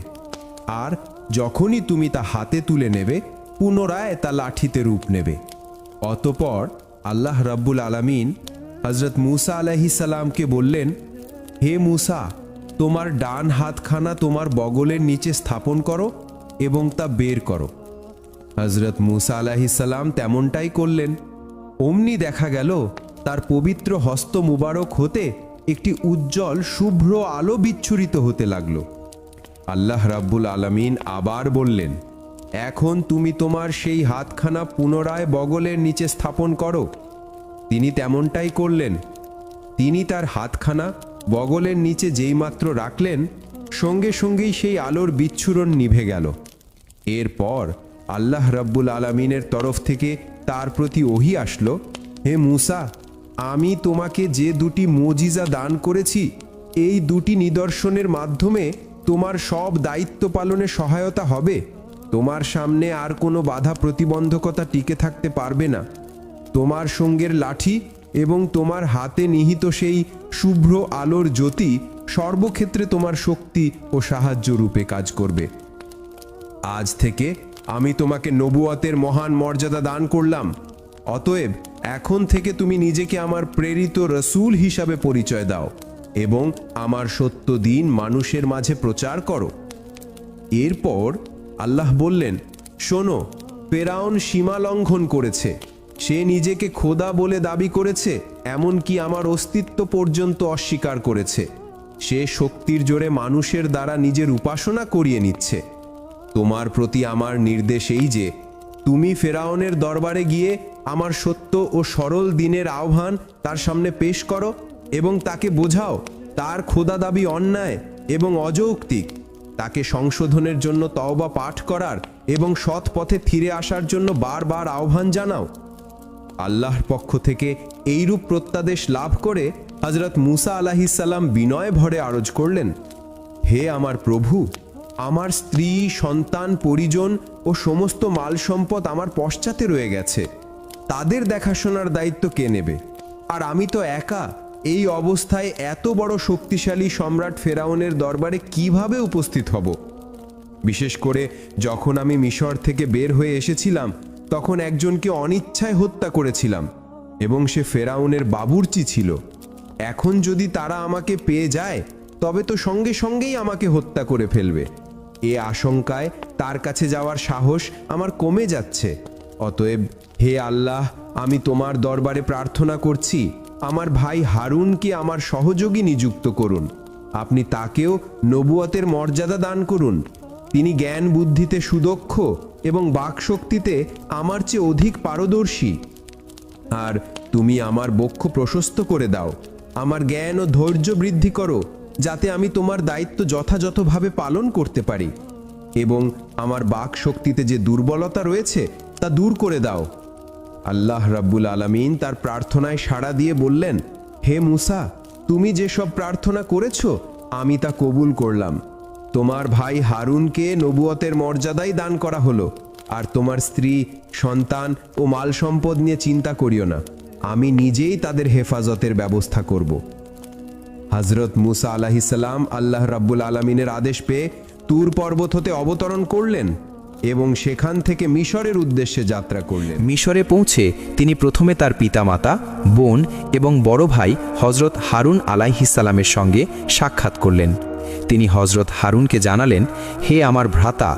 আর যখনই তুমি তা হাতে তুলে নেবে পুনরায় তা লাঠিতে রূপ নেবে। অতঃপর আল্লাহ রাব্বুল আলামিন হযরত মুসা আলাইহিসসালামকে বললেন, হে মুসা, তোমার ডান হাতখানা তোমার বগলের নিচে স্থাপন করো এবং তা বের করো। হযরত মুসা আলাইহিসসালাম তেমনটাই করলেন। অমনি দেখা গেল তার পবিত্র হস্ত মুবারক হতে একটি উজ্জ্বল শুভ্র আলো বিচ্ছুরিত হতে লাগলো। আল্লাহ রাব্বুল আলামিন আবার বললেন, এখন তুমি তোমার সেই হাতখানা পুনরায় বগলের নিচে স্থাপন করো। তিনি তেমনটাই করলেন। তিনি তার হাতখানা বগলের নিচে যেইমাত্র রাখলেন সঙ্গে সঙ্গেই সেই আলোর বিচ্ছুরণ নিভে গেল। এরপর আল্লাহ রাব্বুল আলামিনের তরফ থেকে তার প্রতি ওহী আসলো, হে মুসা, আমি তোমাকে যে দুটি মুজিজা দান করেছি এই দুটি নিদর্শনের মাধ্যমে তোমার সব দায়িত্ব পালনে সহায়তা হবে। তোমার সামনে আর কোনো বাধা প্রতিবন্ধকতা টিকে থাকতে পারবে না। তোমার সঙ্গের লাঠি এবং তোমার হাতে নিহিত সেই শুভ্র আলোর জ্যোতি সর্বক্ষেত্রে তোমার শক্তি ও সাহায্য রূপে কাজ করবে। আজ থেকে আমি তোমাকে নবুয়তের মহান মর্যাদা দান করলাম। অতএব এখন থেকে তুমি নিজেকে আমার প্রেরিত রসূল হিসাবে পরিচয় দাও এবং আমার সত্য দিন মানুষের মাঝে প্রচার করো। এরপর আল্লাহ বললেন, শোনো, ফেরাউন সীমা লঙ্ঘন করেছে। সে নিজেকে খোদা বলে দাবি করেছে, এমনকি আমার অস্তিত্ব পর্যন্ত অস্বীকার করেছে। সে শক্তির জোরে মানুষের দ্বারা নিজের উপাসনা করিয়ে নিচ্ছে। তোমার প্রতি আমার নির্দেশ এই যে তুমি ফেরাউনের দরবারে গিয়ে আমার সত্য ও সরল দিনের আহ্বান তার সামনে পেশ করো এবং তাকে বোঝাও তার খোদা দাবি অন্যায় এবং অযৌক্তিক। তাকে সংশোধনের জন্য তওবা পাঠ করার এবং সৎ পথে ফিরে আসার জন্য বারবার আহ্বান জানাও। আল্লাহর পক্ষ থেকে এইরূপ প্রত্যাদেশ লাভ করে হযরত মুসা আলাইহিসসালাম বিনয় ভরে আরজ করলেন, হে আমার প্রভু, আমার স্ত্রী, সন্তান, পরিজন ও সমস্ত মাল সম্পদ আমার পশ্চাতে রয়ে গেছে, তাদের দেখাশোনার দায়িত্ব কে নেবে? আর আমি তো একা, এই অবস্থায় এত বড় শক্তিশালী সম্রাট ফেরাউনের দরবারে কিভাবে উপস্থিত হব? বিশেষ করে যখন আমি মিশর থেকে বের হয়ে এসেছিলাম, তখন একজনকে অনিচ্ছায় হত্যা করেছিলাম এবং সে ফেরাউনের বাবুর্চি ছিল। এখন যদি তারা আমাকে পেয়ে যায়, তবে তো সঙ্গে সঙ্গেই আমাকে হত্যা করে ফেলবে। এ আশঙ্কায় তার কাছে যাওয়ার সাহস আমার কমে যাচ্ছে। অতএব হে আল্লাহ, আমি তোমার দরবারে প্রার্থনা করছি, আমার ভাই হারুনকে আমার সহযোগী নিযুক্ত করুন। আপনি তাকেও নবুয়তের মর্যাদা দান করুন। তিনি জ্ঞান বুদ্ধিতে সুদক্ষ এবং বাকশক্তিতে আমার চেয়ে অধিক পারদর্শী। আর তুমি আমার বক্ষ প্রশস্ত করে দাও, আমার জ্ঞান ও ধৈর্য বৃদ্ধি করো, যাতে আমি তোমার দায়িত্ব যথাযথভাবে পালন করতে পারি, এবং আমার বাকশক্তিতে যে দুর্বলতা রয়েছে তা দূর করে দাও। আল্লাহ রাব্বুল আলামিন তার প্রার্থনায় সাড়া দিয়ে বললেন, হে মুসা, তুমি যেসব প্রার্থনা করেছ আমি তা কবুল করলাম। তোমার ভাই হারুনকে নবুয়তের মর্যাদাই দান করা হলো। আর তোমার স্ত্রী, সন্তান ও মাল সম্পদ নিয়ে চিন্তা করিও না, আমি নিজেই তাদের হেফাজতের ব্যবস্থা করব। হযরত মুসা আলাইহিসসালাম আল্লাহ রাব্বুল আলামিনের আদেশ পেয়ে তুর পর্বত হতে অবতরণ করলেন এবং সেখান থেকে মিশরের উদ্দেশ্যে যাত্রা করলেন। মিশরে পৌঁছে তিনি প্রথমে তার পিতামাতা, বোন এবং বড় ভাই হজরত হারুন আলাইহিসসালামের সঙ্গে সাক্ষাৎ করলেন। তিনি হজরত হারুনকে জানালেন, হে আমার ভ্রাতা,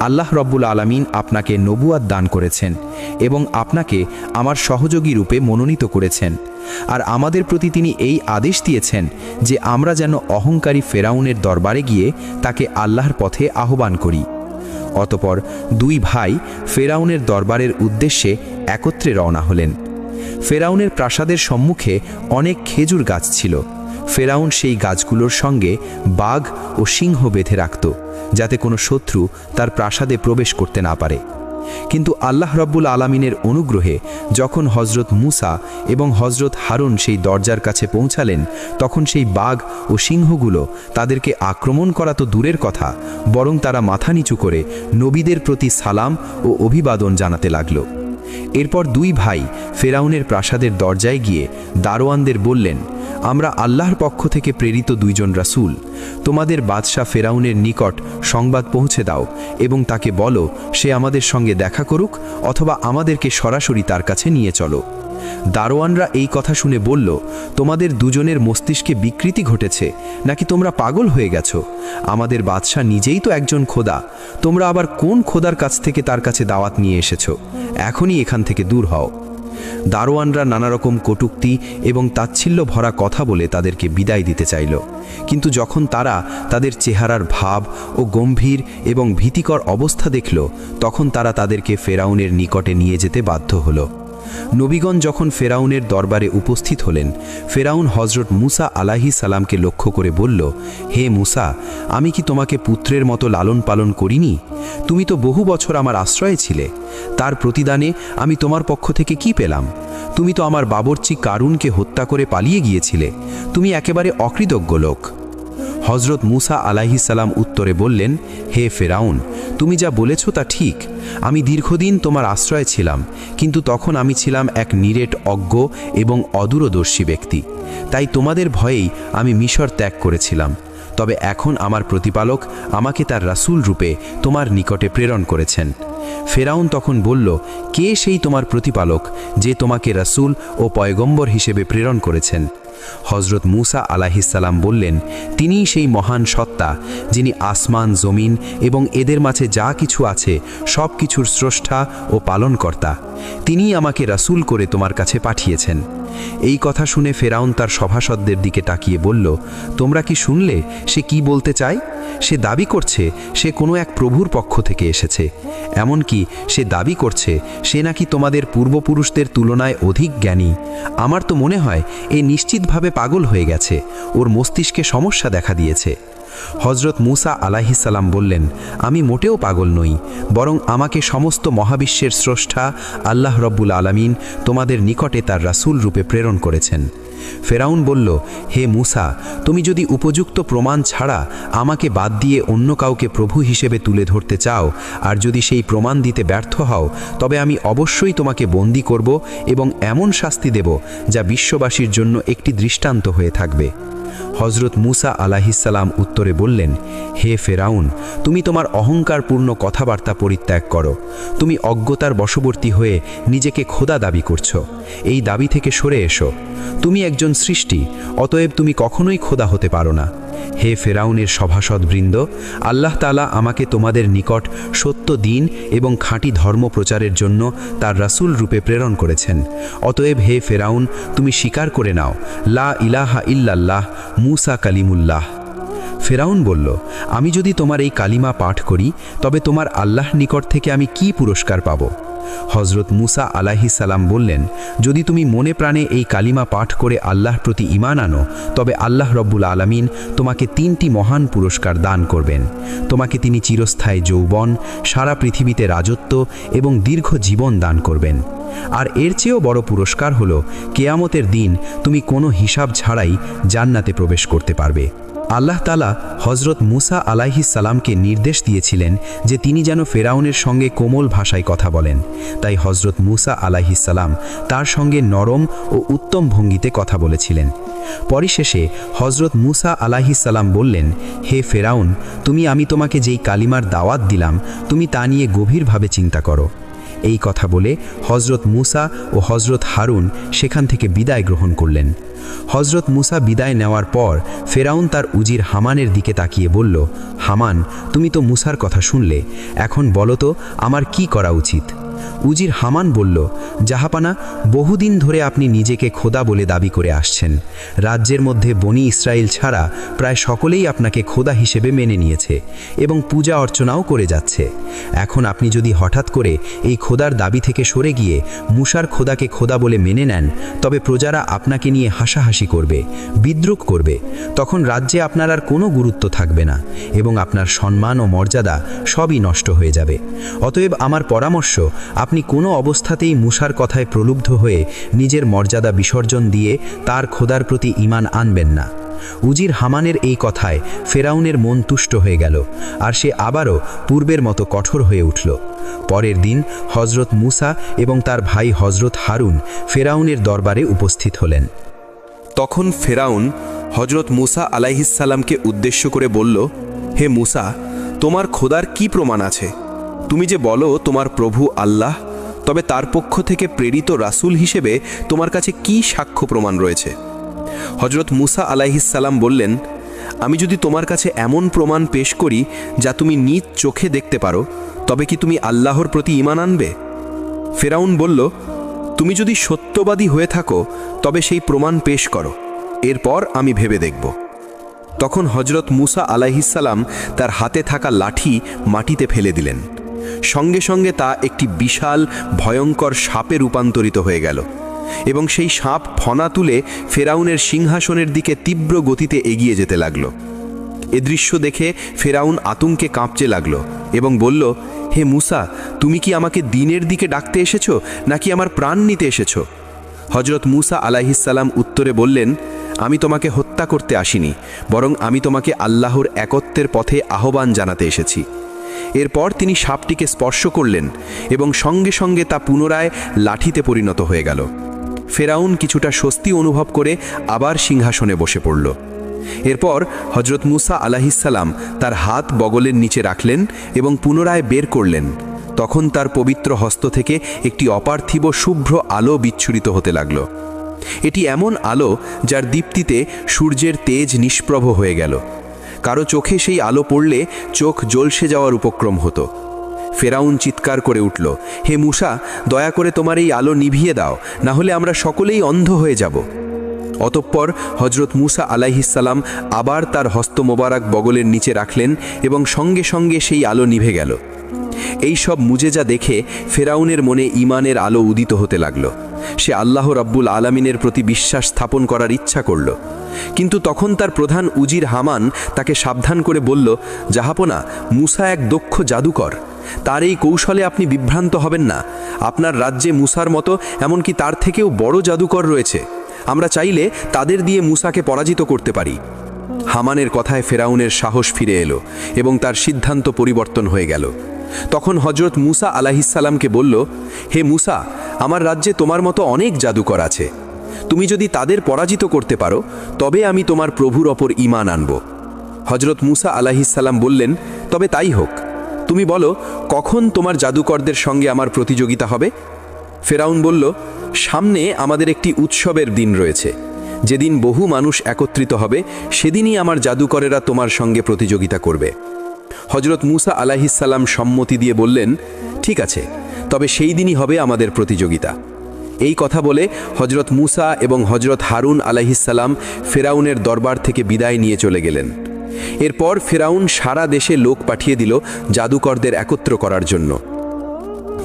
আল্লাহ রব্বুল আলামিন আপনাকে নবুয়াত দান করেছেন এবং আপনাকে আমার সহযোগী রূপে মনোনীত করেছেন। আর আমাদের প্রতি তিনি এই আদেশ দিয়েছেন যে আমরা যেন অহংকারী ফেরাউনের দরবারে গিয়ে তাকে আল্লাহর পথে আহ্বান করি। অতপর দুই ভাই ফেরাউনের দরবারের উদ্দেশ্যে একত্রে রওনা হলেন। ফেরাউনের প্রাসাদের সম্মুখে অনেক খেজুর গাছ ছিল। ফেরাউন সেই গাছগুলোর সঙ্গে বাঘ ও সিংহ বেঁধে রাখত, যাতে কোনো শত্রু তার প্রাসাদে প্রবেশ করতে না পারে। কিন্তু আল্লাহ রব্বুল আলামিনের অনুগ্রহে যখন হজরত মুসা এবং হজরত হারুন সেই দরজার কাছে পৌঁছালেন, তখন সেই বাঘ ও সিংহগুলো তাদেরকে আক্রমণ করা তো দূরের কথা, বরং তারা মাথা নিচু করে নবীদের প্রতি সালাম ও অভিবাদন জানাতে লাগল। এরপর দুই ভাই ফেরাউনের প্রাসাদের দরজায় গিয়ে দারোয়ানদের বললেন, আমরা আল্লাহর পক্ষ থেকে প্রেরিত দুইজন রাসূল, তোমাদের বাদশাহ ফেরাউনের নিকট সংবাদ পৌঁছে দাও এবং তাকে বলো সে আমাদের সঙ্গে দেখা করুক অথবা আমাদেরকে সরাসরি তার কাছে নিয়ে চলো। দারোয়ানরা এই কথা শুনে বলল, তোমাদের দুজনের মস্তিষ্কে বিকৃতি ঘটেছে নাকি তোমরা পাগল হয়ে গেছো? আমাদের বাদশাহ নিজেই তো একজন খোদা, তোমরা আবার কোন খোদার কাছ থেকে তার কাছে দাওয়াত নিয়ে এসেছো? এখনই এখান থেকে দূর হও। দারোয়ানরা নানা রকম কটূক্তি এবং তাচ্ছিল্য ভরা কথা বলে তাদেরকে বিদায় দিতে চাইল, কিন্তু যখন তারা তাদের চেহারার ভাব ও গম্ভীর এবং ভীতিকর অবস্থা দেখল, তখন তারা তাদেরকে ফেরাউনের নিকটে নিয়ে যেতে বাধ্য হলো। নবীগণ যখন ফেরাউনের দরবারে উপস্থিত হলেন, ফেরাউন হজরত মুসা আলাইহিসসালামকে লক্ষ্য করে বলল, হে মুসা, আমি কি তোমাকে পুত্রের মতো লালন পালন করিনি? তুমি তো বহু বছর আমার আশ্রয়ে ছিলে, তার প্রতিদানে আমি তোমার পক্ষ থেকে কি পেলাম? তুমি তো আমার বাবরচি কারুনকে হত্যা করে পালিয়ে গিয়েছিলে, তুমি একেবারে অকৃতজ্ঞ লোক। হজরত মুসা আলাইহিসসালাম উত্তরে বললেন, হে ফেরাউন, তুমি যা বলেছ তা ঠিক। আমি দীর্ঘদিন তোমার আশ্রয়ে ছিলাম, কিন্তু তখন আমি ছিলাম এক নিরেট অজ্ঞ এবং অদূরদর্শী ব্যক্তি। তাই তোমাদের ভয়েই আমি মিশর ত্যাগ করেছিলাম। তবে এখন আমার প্রতিপালক আমাকে তার রাসূল রূপে তোমার নিকটে প্রেরণ করেছেন। ফেরাউন তখন বলল, কে সেই তোমার প্রতিপালক যে তোমাকে রাসূল ও পয়গম্বর হিসেবে প্রেরণ করেছেন? হজরত মুসা আলাইহিসসালাম বললেন, তিনিই সেই মহান সত্তা যিনি আসমান, জমিন এবং এদের মাঝে যা কিছু আছে সব কিছুর স্রষ্টা ও পালনকর্তা। তিনিই আমাকে রাসূল করে তোমার কাছে পাঠিয়েছেন। এই কথা শুনে ফেরাউন তার সভাসদদের দিকে তাকিয়ে বলল, তোমরা কি শুনলে সে কি বলতে চায়? সে দাবি করছে সে কোনো এক প্রভুর পক্ষ থেকে এসেছে। এমনকি সে দাবি করছে সে নাকি তোমাদের পূর্বপুরুষদের তুলনায় অধিক জ্ঞানী। আমার তো মনে হয় এ নিশ্চিতভাবে পাগল হয়ে গেছে, ওর মস্তিষ্কে সমস্যা দেখা দিয়েছে। হজরত মুসা আলাইহিসসালাম বললেন, আমি মোটেও পাগল নই, বরং আমাকে সমস্ত মহাবিশ্বের স্রষ্টা আল্লাহ রব্বুল আলামিন তোমাদের নিকটে তার রাসূল রূপে প্রেরণ করেছেন। ফেরাউন বলল, হে মূসা, তুমি যদি উপযুক্ত প্রমাণ ছাড়া আমাকে বাদ দিয়ে অন্য কাউকে প্রভু হিসেবে তুলে ধরতে চাও, আর যদি সেই প্রমাণ দিতে ব্যর্থ হও, তবে আমি অবশ্যই তোমাকে বন্দী করব এবং এমন শাস্তি দেব যা বিশ্ববাসীর জন্য একটি দৃষ্টান্ত হয়ে থাকবে। হজরত মূসা আলাইহিসসালাম উত্তরে বললেন, হে ফেরাউন, তুমি তোমার অহংকারপূর্ণ কথাবার্তা পরিত্যাগ করো। তুমি অজ্ঞতার বশবর্তী হয়ে নিজেকে খোদা দাবি করছো। এই দাবি থেকে সরে এসো। তুমি একজন সৃষ্টি, অতএব তুমি কখনোই খোদা হতে পারো না। হে ফেরাউনের সভাসদবৃন্দ, আল্লাহ তাআলা আমাকে তোমাদের নিকট সত্য দিন এবং খাঁটি ধর্ম প্রচারের জন্য তার রাসূল রূপে প্রেরণ করেছেন। অতএব হে ফেরাউন, তুমি স্বীকার করে নাও, লা ইলাহা ইল্লাল্লাহ মূসা কালিমুল্লাহ। ফেরাউন বলল, আমি যদি তোমার এই কালিমা পাঠ করি, তবে তোমার আল্লাহ নিকট থেকে আমি কি পুরস্কার পাব? হজরত মূসা আলাইহিসসালাম বললেন, যদি তুমি মনে প্রাণে এই কালিমা পাঠ করে আল্লাহর প্রতি ঈমান আনো, তবে আল্লাহ রব্বুল আলামিন তোমাকে 3টি মহান পুরস্কার দান করবেন। তোমাকে তিনি চিরস্থায়ী যৌবন, সারা পৃথিবীতে রাজত্ব এবং দীর্ঘ জীবন দান করবেন। আর এর চেয়েও বড় পুরস্কার হলো, কেয়ামতের দিন তুমি কোনো হিসাব ছাড়াই জান্নাতে প্রবেশ করতে পারবে। আল্লাহ তাআলা হজরত মূসা আলাইহিসসালামকে নির্দেশ দিয়েছিলেন যে তিনি যেন ফেরাউনের সঙ্গে কোমল ভাষায় কথা বলেন। তাই হজরত মূসা আলাইহিসসালাম তার সঙ্গে নরম ও উত্তম ভঙ্গিতে কথা বলেছিলেন। পরিশেষে হজরত মূসা আলাইহিসসালাম বললেন, হে ফেরাউন, আমি তোমাকে যেই কালিমার দাওয়াত দিলাম, তুমি তা নিয়ে গভীরভাবে চিন্তা করো। এই কথা বলে হজরত মূসা ও হজরত হারুন সেখান থেকে বিদায় গ্রহণ করলেন। হজরত মূসা বিদায় নেওয়ার পর ফেরাউন তার উজির হামানের দিকে তাকিয়ে বলল, হামান, তুমি তো মূসার কথা শুনলে, এখন বলো তো আমার কি করা উচিত? উজির হামান বলল, জাহাপানা, বহুদিন ধরে আপনি নিজেকে খোদা বলে দাবি করে আসছেন। রাজ্যের মধ্যে বনি ইসরায়েল ছাড়া প্রায় সকলেই আপনাকে খোদা হিসেবে মেনে নিয়েছে এবং পূজা অর্চনাও করে যাচ্ছে। এখন আপনি যদি হঠাৎ করে এই খোদার দাবি থেকে সরে গিয়ে মূসার খোদাকে খোদা বলে মেনে নেন, তবে প্রজারা আপনাকে নিয়ে হাসাহাসি করবে, বিদ্রুপ করবে। তখন রাজ্যে আপনার আর কোনো গুরুত্ব থাকবে না এবং আপনার সম্মান ও মর্যাদা সবই নষ্ট হয়ে যাবে। অতএব আমার পরামর্শ, আপনি কোনো অবস্থাতেই মূসার কথায় প্রলুব্ধ হয়ে নিজের মর্যাদা বিসর্জন দিয়ে তার খোদার প্রতি ঈমান আনবেন না। উজির হামানের এই কথায় ফেরাউনের মন তুষ্ট হয়ে গেল, আর সে আবারও পূর্বের মতো কঠোর হয়ে উঠল। পরের দিন হজরত মূসা এবং তার ভাই হজরত হারুন ফেরাউনের দরবারে উপস্থিত হলেন। তখন ফেরাউন হজরত মূসা আলাইহিসসালামকে উদ্দেশ্য করে বলল, হে মূসা, তোমার খোদার কি প্রমাণ আছে? তুমি যে বলো তোমার প্রভু আল্লাহ, তবে তার পক্ষ থেকে প্রেরিত রাসূল হিসেবে তোমার কাছে কি সাক্ষ্য প্রমাণ রয়েছে? হজরত মূসা আলাইহিসসালাম বললেন, আমি যদি তোমার কাছে এমন প্রমাণ পেশ করি যা তুমি নিজ চোখে দেখতে পারো, তবে কি তুমি আল্লাহর প্রতি ঈমান আনবে? ফেরাউন বলল, তুমি যদি সত্যবাদী হয়ে থাকো তবে সেই প্রমাণ পেশ করো, এরপর আমি ভেবে দেখব। তখন হজরত মূসা আলাইহিসসালাম তার হাতে থাকা লাঠি মাটিতে ফেলে দিলেন। সঙ্গে সঙ্গে তা একটি বিশাল ভয়ঙ্কর সাপে রূপান্তরিত হয়ে গেল এবং সেই সাপ ফনা তুলে ফেরাউনের সিংহাসনের দিকে তীব্র গতিতে এগিয়ে যেতে লাগল। এ দৃশ্য দেখে ফেরাউন আতঙ্কে কাঁপতে লাগল এবং বলল, হে মূসা, তুমি কি আমাকে দ্বীনের দিকে ডাকতে এসেছো নাকি আমার প্রাণ নিতে এসেছো? হজরত মূসা আলাইহিসসালাম উত্তরে বললেন, আমি তোমাকে হত্যা করতে আসিনি, বরং আমি তোমাকে আল্লাহর একত্বের পথে আহ্বান জানাতে এসেছি। এরপর তিনি সাপটিকে স্পর্শ করলেন এবং সঙ্গে সঙ্গে তা পুনরায় লাঠিতে পরিণত হয়ে গেল। ফেরাউন কিছুটা স্বস্তি অনুভব করে আবার সিংহাসনে বসে পড়ল। এরপর হজরত মূসা আলাইহিসসালাম তার হাত বগলের নিচে রাখলেন এবং পুনরায় বের করলেন। তখন তার পবিত্র হস্ত থেকে একটি অপার্থিব শুভ্র আলো বিচ্ছুরিত হতে লাগল। এটি এমন আলো যার দীপ্তিতে সূর্যের তেজ নিষ্প্রভ হয়ে গেল। কারো চোখে সেই আলো পড়লে চোখ জ্বলসে যাওয়ার উপক্রম হতো। ফেরাউন চিৎকার করে উঠল, হে মূসা, দয়া করে তোমার এই আলো নিভিয়ে দাও, না হলে আমরা সকলেই অন্ধ হয়ে যাব। অতঃপর হজরত মূসা আলাইহিসসালাম আবার তার হস্ত মোবারক বগলের নিচে রাখলেন এবং সঙ্গে সঙ্গে সেই আলো নিভে গেল। এই সব মুজেজা দেখে ফেরাউনের মনে ঈমানের আলো উদিত হতে লাগল। সে আল্লাহ রাব্বুল আলামিনের প্রতি বিশ্বাস স্থাপন করার ইচ্ছা করল। কিন্তু তখন তার প্রধান উজির হামান তাকে সাবধান করে বলল, জাহাপনা, মূসা এক দক্ষ জাদুকর। তার এই কৌশলে আপনি বিভ্রান্ত হবেন না। আপনার রাজ্যে মূসার মতো এমনকি তার থেকেও বড় জাদুকর রয়েছে। আমরা চাইলে তাদের দিয়ে মুসাকে পরাজিত করতে পারি। হামানের কথায় ফেরাউনের সাহস ফিরে এলো এবং তার সিদ্ধান্ত পরিবর্তন হয়ে গেল। তখন হজরত মুসা আলাইহিসসালামকে বলল, হে মুসা, আমার রাজ্যে তোমার মতো অনেক জাদুকর আছে। তুমি যদি তাদের পরাজিত করতে পারো তবে আমি তোমার প্রভুর ওপর ঈমান আনব। হজরত মুসা আলাইহিসসালাম বললেন, তবে তাই হোক। তুমি বলো, কখন তোমার জাদুকরদের সঙ্গে আমার প্রতিযোগিতা হবে? ফেরাউন বলল, সামনে আমাদের একটি উৎসবের দিন রয়েছে। যেদিন বহু মানুষ একত্রিত হবে সেদিনই আমার জাদুকরেরা তোমার সঙ্গে প্রতিযোগিতা করবে। হজরত মুসা আলাইহিসসালাম সম্মতি দিয়ে বললেন, ঠিক আছে, তবে সেই দিনই হবে আমাদের প্রতিযোগিতা। এই কথা বলে হজরত মুসা এবং হজরত হারুন আলাইহিসসালাম ফেরাউনের দরবার থেকে বিদায় নিয়ে চলে গেলেন। এরপর ফেরাউন সারা দেশে লোক পাঠিয়ে দিল জাদুকরদের একত্র করার জন্য।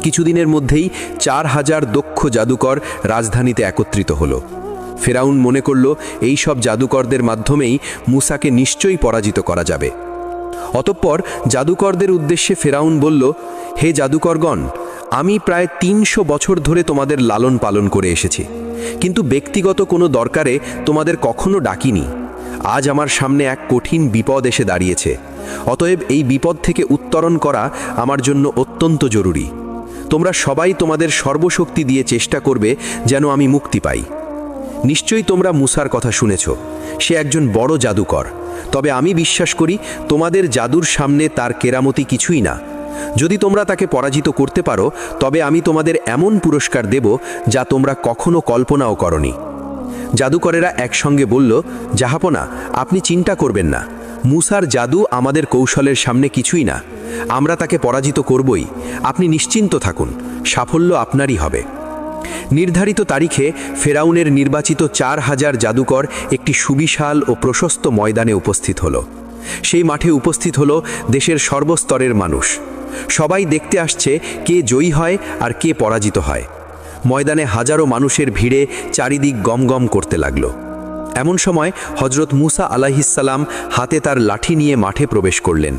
কিছুদিনের মধ্যেই 4000 দক্ষ জাদুকর রাজধানীতে একত্রিত হলো। ফেরাউন মনে করল এই সব জাদুকরদের মাধ্যমেই মুসাকে নিশ্চয়ই পরাজিত করা যাবে। অতঃপর জাদুকরদের উদ্দেশ্যে ফেরাউন বলল, হে জাদুকরগণ, আমি প্রায় 300 বছর ধরে তোমাদের লালন পালন করে এসেছি, কিন্তু ব্যক্তিগত কোনো দরকারে তোমাদের কখনো ডাকিনি। আজ আমার সামনে এক কঠিন বিপদ এসে দাঁড়িয়েছে, অতএব এই বিপদ থেকে উত্তরণ করা আমার জন্য অত্যন্ত জরুরি। তোমরা সবাই তোমাদের সর্বশক্তি দিয়ে চেষ্টা করবে যেন আমি মুক্তি পাই। নিশ্চয়ই তোমরা মুসার কথা শুনেছ, সে একজন বড় জাদুকর। তবে আমি বিশ্বাস করি তোমাদের জাদুর সামনে তার কেরামতি কিছুই না। যদি তোমরা তাকে পরাজিত করতে পারো তবে আমি তোমাদের এমন পুরস্কার দেব যা তোমরা কখনো কল্পনাও করনি। জাদুকরেরা একসঙ্গে বলল, জাহাপনা, আপনি চিন্তা করবেন না, মুসার জাদু আমাদের কৌশলের সামনে কিছুই না। আমরা তাকে পরাজিত করবই, আপনি নিশ্চিন্ত থাকুন, সাফল্য আপনারই হবে। নির্ধারিত তারিখে ফেরাউনের নির্বাচিত 4000 জাদুকর একটি সুবিশাল ও প্রশস্ত ময়দানে উপস্থিত হল। সেই মাঠে উপস্থিত হল দেশের সর্বস্তরের মানুষ। সবাই দেখতে আসছে কে জয়ী হয় আর কে পরাজিত হয়। ময়দানে হাজারো মানুষের ভিড়ে চারিদিক গমগম করতে লাগল। এমন সময় হজরত মুসা আলাইহিসসালাম হাতে তার লাঠি নিয়ে মাঠে প্রবেশ করলেন।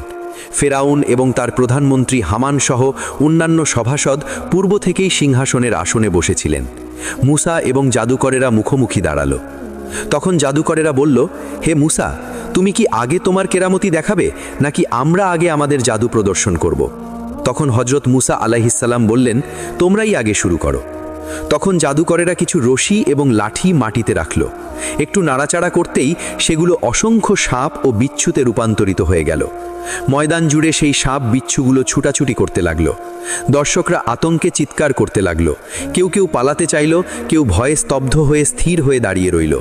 ফেরাউন এবং তার প্রধানমন্ত্রী হামান সহ অন্যান্য সভাসদ পূর্ব থেকেই সিংহাসনের আসনে বসেছিলেন। মুসা এবং জাদুকরেরা মুখোমুখি দাঁড়ালো। তখন জাদুকরেরা বলল, হে মুসা, তুমি কি আগে তোমার কেরামতি দেখাবে নাকি আমরা আগে আমাদের জাদু প্রদর্শন করব? তখন হজরত মুসা আলাইহিসসালাম বললেন, তোমরাই আগে শুরু করো। তখন জাদুকরেরা কিছু রশি এবং লাঠি মাটিতে রাখল। একটু নাড়াচাড়া করতেই সেগুলো অসংখ্য সাপ ও বিচ্ছুতে রূপান্তরিত হয়ে গেল। ময়দান জুড়ে সেই সাপ বিচ্ছুগুলো ছুটাছুটি করতে লাগলো। দর্শকরা আতঙ্কে চিৎকার করতে লাগলো। কেউ কেউ পালাতে চাইল, কেউ ভয়ে স্তব্ধ হয়ে স্থির হয়ে দাঁড়িয়ে রইল।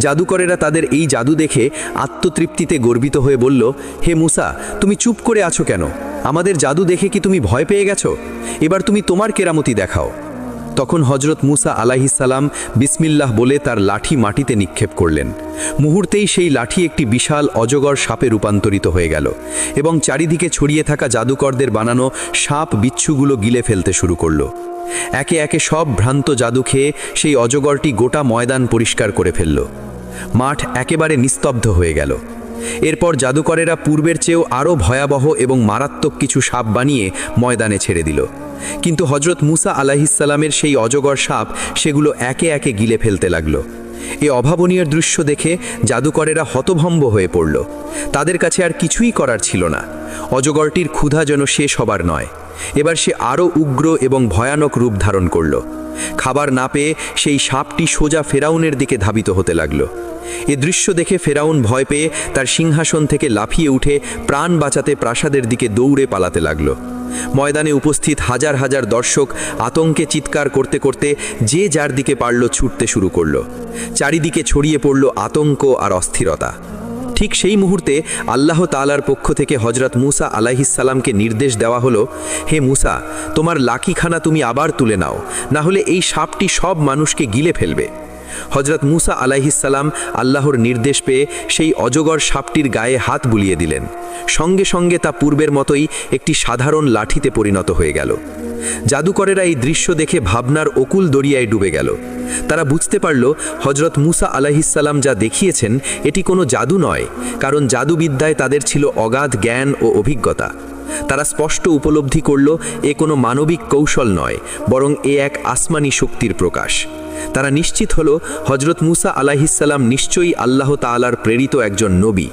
জাদুকরেরা তাদের এই জাদু দেখে আত্মতৃপ্তিতে গর্বিত হয়ে বলল, হে মুসা, তুমি চুপ করে আছো কেন? আমাদের জাদু দেখে কি তুমি ভয় পেয়ে গেছো? এবার তুমি তোমার কেরামতি দেখাও। তখন হজরত মুসা আলাইহিসসালাম বিসমিল্লাহ বলে তার লাঠি মাটিতে নিক্ষেপ করলেন। মুহূর্তেই সেই লাঠি একটি বিশাল অজগর সাপে রূপান্তরিত হয়ে গেল এবং চারিদিকে ছড়িয়ে থাকা জাদুকরদের বানানো সাপ বিচ্ছুগুলো গিলে ফেলতে শুরু করল। একে একে সব ভ্রান্ত জাদু খেয়ে সেই অজগরটি গোটা ময়দান পরিষ্কার করে ফেলল। মাঠ একেবারে নিস্তব্ধ হয়ে গেল। এরপর জাদুকরেরা পূর্বের চেয়েও আরও ভয়াবহ এবং মারাত্মক কিছু সাপ বানিয়ে ময়দানে ছেড়ে দিল। কিন্তু হজরত মুসা আলাইহিসসালামের সেই অজগর সাপ সেগুলো একে একে গিলে ফেলতে লাগলো। এ অভাবনীয় দৃশ্য দেখে জাদুকরেরা হতভম্ব হয়ে পড়ল। তাদের কাছে আর কিছুই করার ছিল না। অজগরটির ক্ষুধা যেন শেষ হবার নয়। এবার সে আরও উগ্র এবং ভয়ানক রূপ ধারণ করল। খাবার না পেয়ে সেই সাপটি সোজা ফেরাউনের দিকে ধাবিত হতে লাগল। এ দৃশ্য দেখে ফেরাউন ভয় পেয়ে তার সিংহাসন থেকে লাফিয়ে উঠে প্রাণ বাঁচাতে প্রাসাদের দিকে দৌড়ে পালাতে লাগল। ময়দানে উপস্থিত হাজার হাজার দর্শক আতঙ্কে চিৎকার করতে করতে যে যার দিকে পারল ছুটতে শুরু করল। চারিদিকে ছড়িয়ে পড়ল আতঙ্ক আর অস্থিরতা। ঠিক সেই মুহূর্তে আল্লাহ তাআলার পক্ষ থেকে হজরত মুসা আলাইহিসসালামকে নির্দেশ দেওয়া হলো, হে মুসা, তোমার লাঠিখানা তুমি আবার তুলে নাও, না হলে এই সাপটি সব মানুষকে গিলে ফেলবে। হজরত মুসা আলাইহিসসালাম আল্লাহর নির্দেশ পেয়ে সেই অজগর সাপটির গায়ে হাত বুলিয়ে দিলেন। সঙ্গে সঙ্গে তা পূর্বের মতোই একটি সাধারণ লাঠিতে পরিণত হয়ে গেল। জাদুকরেরা এই দৃশ্য দেখে ভাবনার অকুল দরিয়ায় ডুবে গেল। তারা বুঝতে পারল হজরত মুসা আলাইহিসসালাম যা দেখিয়েছেন এটি কোনো জাদু নয়, কারণ জাদুবিদ্যায় তাদের ছিল অগাধ জ্ঞান ও অভিজ্ঞতা। তারা স্পষ্ট উপলব্ধি করল এ কোনো মানবিক কৌশল নয়, বরং এ এক আসমানি শক্তির প্রকাশ। তারা নিশ্চিত হল হজরত মুসা আলাইহিসসালাম নিশ্চয়ই আল্লাহ তাআলার প্রেরিত একজন নবী।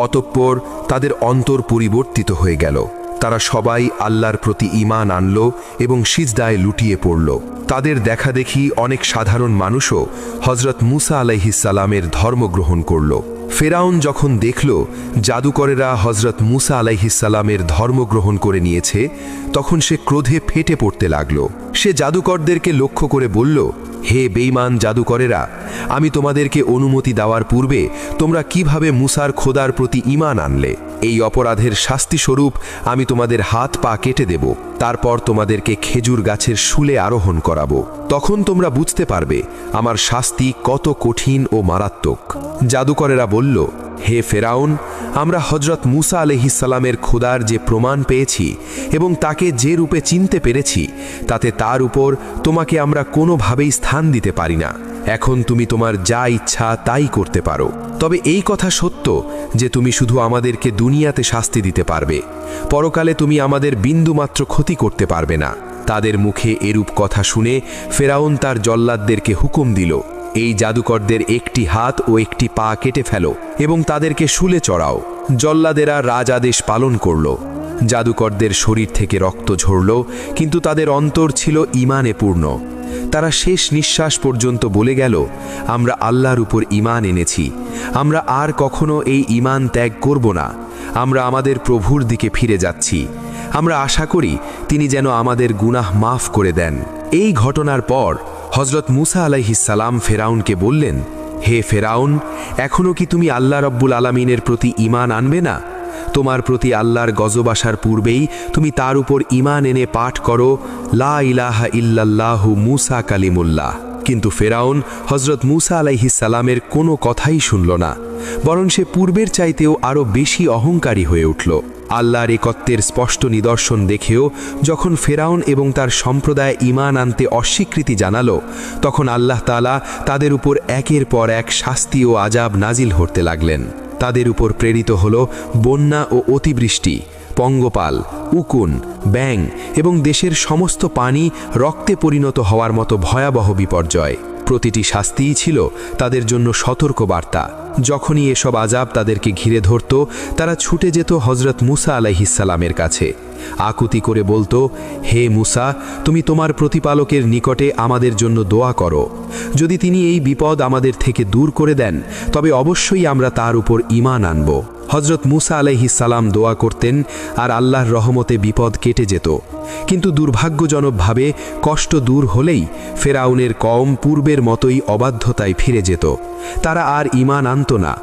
অতঃপর তাদের অন্তর পরিবর্তিত হয়ে গেল। তারা সবাই আল্লাহর প্রতি ঈমান আনল এবং সিজদায় লুটিয়ে পড়ল। তাদের দেখাদেখি অনেক সাধারণ মানুষও হজরত মুসা আলাইহিসসালামের ধর্ম গ্রহণ করল। ফেরাউন যখন দেখল জাদুকরেরা হজরত মুসা আলাইহিসসালামের ধর্ম গ্রহণ করে নিয়েছে, তখন সে ক্রোধে ফেটে পড়তে লাগল। সে জাদুকরদেরকে লক্ষ্য করে বলল, হে বেঈমান জাদুকরেরা, আমি তোমাদেরকে অনুমতি দেওয়ার পূর্বে তোমরা কিভাবে মুসার খোদার প্রতি ঈমান আনলে? এই অপরাধের শাস্তিস্বরূপ আমি তোমাদের হাত পা কেটে দেব, তারপর তোমাদেরকে খেজুর গাছের শুলে আরোহণ করাবো। তখন তোমরা বুঝতে পারবে আমার শাস্তি কত কঠিন ও মারাত্মক। জাদুকরেরা বলল, হে ফেরাউন, আমরা হজরত মুসা আলাইহিসসালামের খোদার যে প্রমাণ পেয়েছি এবং তাকে যে রূপে চিনতে পেরেছি, তাতে তার উপর তোমাকে আমরা কোনোভাবেই স্থান দিতে পারি না। এখন তুমি তোমার যা ইচ্ছা তাই করতে পারো। তবে এই কথা সত্য যে তুমি শুধু আমাদেরকে দুনিয়াতে শাস্তি দিতে পারবে, পরকালে তুমি আমাদের বিন্দুমাত্র ক্ষতি করতে পারবে না। তাদের মুখে এরূপ কথা শুনে ফেরাউন তার জল্লাদদেরকে হুকুম দিল, এই জাদুকরদের একটি হাত ও একটি পা কেটে ফেলো এবং তাদেরকে শুলে চড়াও। জল্লাদেরা রাজ আদেশ পালন করল। জাদুকরদের শরীর থেকে রক্ত ঝরল, কিন্তু তাদের অন্তর ছিল ঈমানে পূর্ণ। তারা শেষ নিঃশ্বাস পর্যন্ত বলে গেল, আমরা আল্লাহর উপর ঈমান এনেছি, আমরা আর কখনো এই ঈমান ত্যাগ করব না। আমরা আমাদের প্রভুর দিকে ফিরে যাচ্ছি। আমরা আশা করি তিনি যেন আমাদের গুনাহ মাফ করে দেন। এই ঘটনার পর হজরত মুসা আলাইহিসসালাম ফেরাউনকে বললেন, হে ফেরাউন, এখনও কি তুমি আল্লাহ রব্বুল আলামিনের প্রতি ঈমান আনবে না? তোমার প্রতি আল্লাহর গজব আসার পূর্বেই তুমি তার উপর ঈমান এনে পাঠ করো, লা ইলাহা ইল্লাল্লাহু মুসা কালিমুল্লাহ। কিন্তু ফেরাউন হজরত মুসা আলাইহিসসালামের কোনো কথাই শুনল না, বরং সে পূর্বের চাইতেও আরও বেশি অহংকারী হয়ে উঠল। আল্লাহর একত্বের স্পষ্ট নিদর্শন দেখেও যখন ফেরাউন এবং তার সম্প্রদায় ঈমান আনতে অস্বীকৃতি জানালো, তখন আল্লাহ তাআলা তাদের উপর একের পর এক শাস্তি ও আযাব নাজিল করতে লাগলেন। তাদের উপর প্রেরিত হল বন্যা ও অতিবৃষ্টি, পঙ্গপাল, উকুন, ব্যাং এবং দেশের সমস্ত পানি রক্তে পরিণত হওয়ার মতো ভয়াবহ বিপর্যয়। প্রতিটি শাস্তিই ছিল তাদের জন্য সতর্কবার্তা। যখনই এসব আযাব তাদেরকে ঘিরে ধরত, তারা ছুটে যেত হজরত মুসা আলাইহিসসালামের কাছে। আকুতি করে বলতো, হে মুসা, তুমি তোমার প্রতিপালকের নিকটে আমাদের জন্য দোয়া করো। যদি তিনি এই বিপদ আমাদের থেকে দূর করে দেন, তবে অবশ্যই আমরা তার উপর ঈমান আনব। হজরত মুসা আলাইহিসসালাম দোয়া করতেন আর আল্লাহর রহমতে বিপদ কেটে যেত। কিন্তু দুর্ভাগ্যজনকভাবে কষ্ট দূর হলেই ফেরাউনের কওম পূর্বের মতোই অবাধ্যতায় ফিরে যেত। তারা আর ঈমান আনত না।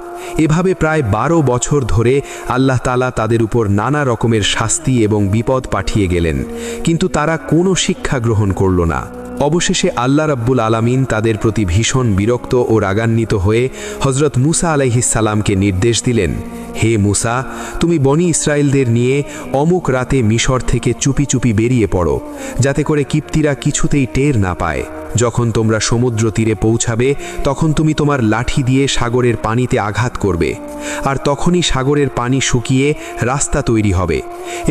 এভাবে প্রায় 12 বছর ধরে আল্লাহ তাআলা তাদের উপর নানা রকমের শাস্তি এবং বিপদ পাঠিয়ে গেলেন, কিন্তু তারা কোনো শিক্ষা গ্রহণ করল না। অবশেষে আল্লাহ রাব্বুল আলামিন তাদের প্রতি ভীষণ বিরক্ত ও রাগান্বিত হয়ে হজরত মুসা আলাইহিসসালামকে নির্দেশ দিলেন, হে মুসা, তুমি বনি ইসরায়েলদের নিয়ে অমুক রাতে মিশর থেকে চুপি চুপি বেরিয়ে পড়ো, যাতে করে কিপ্তিরা কিছুতেই টের না পায়। যখন তোমরা সমুদ্র তীরে পৌঁছাবে, তখন তুমি তোমার লাঠি দিয়ে সাগরের পানিতে আঘাত করবে, আর তখনই সাগরের পানি শুকিয়ে রাস্তা তৈরি হবে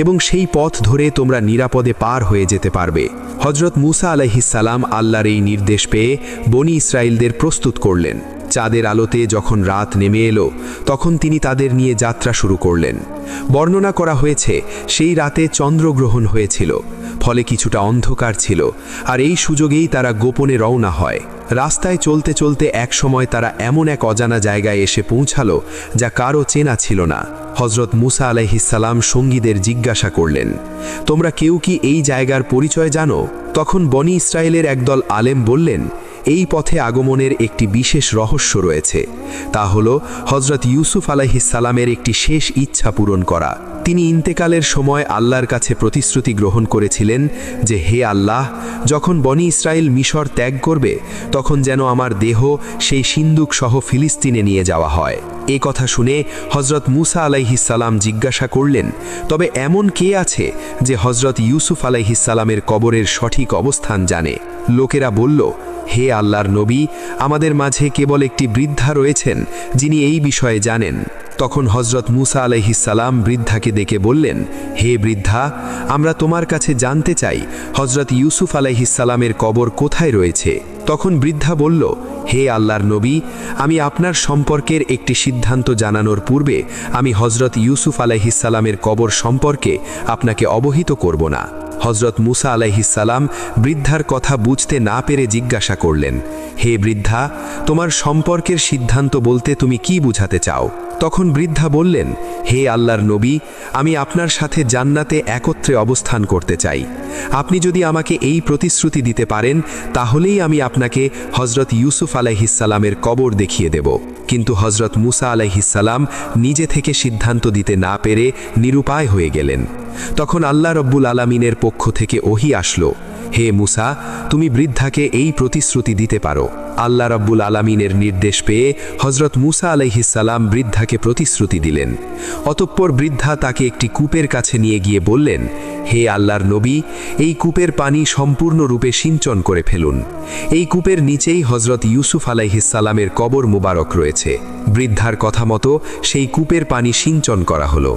এবং সেই পথ ধরে তোমরা নিরাপদে পার হয়ে যেতে পারবে। হজরত মুসা আলাইহিসসালাম আল্লাহর এই নির্দেশ পেয়ে বনি ইসরায়েলদের প্রস্তুত করলেন। চাঁদের আলোতে যখন রাত নেমে এলো, তখন তিনি তাদের নিয়ে যাত্রা শুরু করলেন। বর্ণনা করা হয়েছে সেই রাতে চন্দ্রগ্রহণ হয়েছিল, ফলে কিছুটা অন্ধকার ছিল, আর এই সুযোগেই তারা গোপনে রওনা হয়। রাস্তায় চলতে চলতে এক সময় তারা এমন এক অজানা জায়গায় এসে পৌঁছালো যা কারও চেনা ছিল না। হজরত মুসা আলাইহিসসালাম সঙ্গীদের জিজ্ঞাসা করলেন, তোমরা কেউ কি এই জায়গার পরিচয় জানো? তখন বনি ইসরায়েলের একদল আলেম বললেন, এই পথে আগমনের একটি বিশেষ রহস্য রয়েছে। তা হলো হজরত ইউসুফ আলাইহিসসালামের একটি শেষ ইচ্ছা পূরণ করা। তিনি ইন্তেকালের সময় আল্লাহর কাছে প্রতিশ্রুতি গ্রহণ করেছিলেন যে, হে আল্লাহ, যখন বনি ইসরায়েল মিশর ত্যাগ করবে, তখন যেন আমার দেহ সেই সিন্দুক সহ ফিলিস্তিনে নিয়ে যাওয়া হয়। এ কথা শুনে হজরত মুসা আলাইহিসসালাম জিজ্ঞাসা করলেন, তবে এমন কে আছে যে হজরত ইউসুফ আলাইহিসসালামের কবরের সঠিক অবস্থান জানে? লোকেরা বলল, হে আল্লাহর নবী, আমাদের মাঝে কেবল একটি বৃদ্ধা রয়েছেন যিনি এই বিষয়ে জানেন। তখন হজরত মুসা আলাইহিসসালাম বৃদ্ধাকে ডেকে বললেন, হে বৃদ্ধা, আমরা তোমার কাছে জানতে চাই হজরত ইউসুফ আলাইহিসসালামের কবর কোথায় রয়েছে। তখন বৃদ্ধা বলল, হে আল্লাহর নবী, আমি আপনার সম্পর্কের একটি সিদ্ধান্ত জানানোর পূর্বে আমি হজরত ইউসুফ আলাইহিসসালামের কবর সম্পর্কে আপনাকে অবহিত করব না। হজরত মুসা আলাইহিসসালাম বৃদ্ধার কথা বুঝতে না পেরে জিজ্ঞাসা করলেন, হে বৃদ্ধা, তোমার সম্পর্কের সিদ্ধান্ত বলতে তুমি কি বুঝাতে চাও? তখন বৃদ্ধা বললেন, হে আল্লাহর নবী, আমি আপনার সাথে জান্নাতে একত্রে অবস্থান করতে চাই। আপনি যদি আমাকে এই প্রতিশ্রুতি দিতে পারেন তাহলেই আমি আপনাকে হজরত ইউসুফ আলাইহিসসালামের কবর দেখিয়ে দেব। কিন্তু হজরত মুসা আলাইহিসসালাম নিজে থেকে সিদ্ধান্ত দিতে না পেরে নিরুপায় হয়ে গেলেন। তখন আল্লাহ রব্বুল আলামিনের পক্ষ থেকে ওহী আসলো, হে মুসা, তুমি বৃদ্ধাকে এই প্রতিশ্রুতি দিতে পারো। আল্লাহ রব্বুল আলামিনের নির্দেশ পেয়ে হজরত মুসা আলাইহিসসালাম বৃদ্ধাকে প্রতিশ্রুতি দিলেন। অতঃপর বৃদ্ধা তাকে একটি কূপের কাছে নিয়ে গিয়ে বললেন, হে আল্লাহর নবী, এই কূপের পানি সম্পূর্ণরূপে সিঞ্চন করে ফেলুন। এই কূপের নিচেই হজরত ইউসুফ আলাইহিসসালামের কবর মুবারক রয়েছে। বৃদ্ধার কথা মতো সেই কূপের পানি সিঞ্চন করা হলো।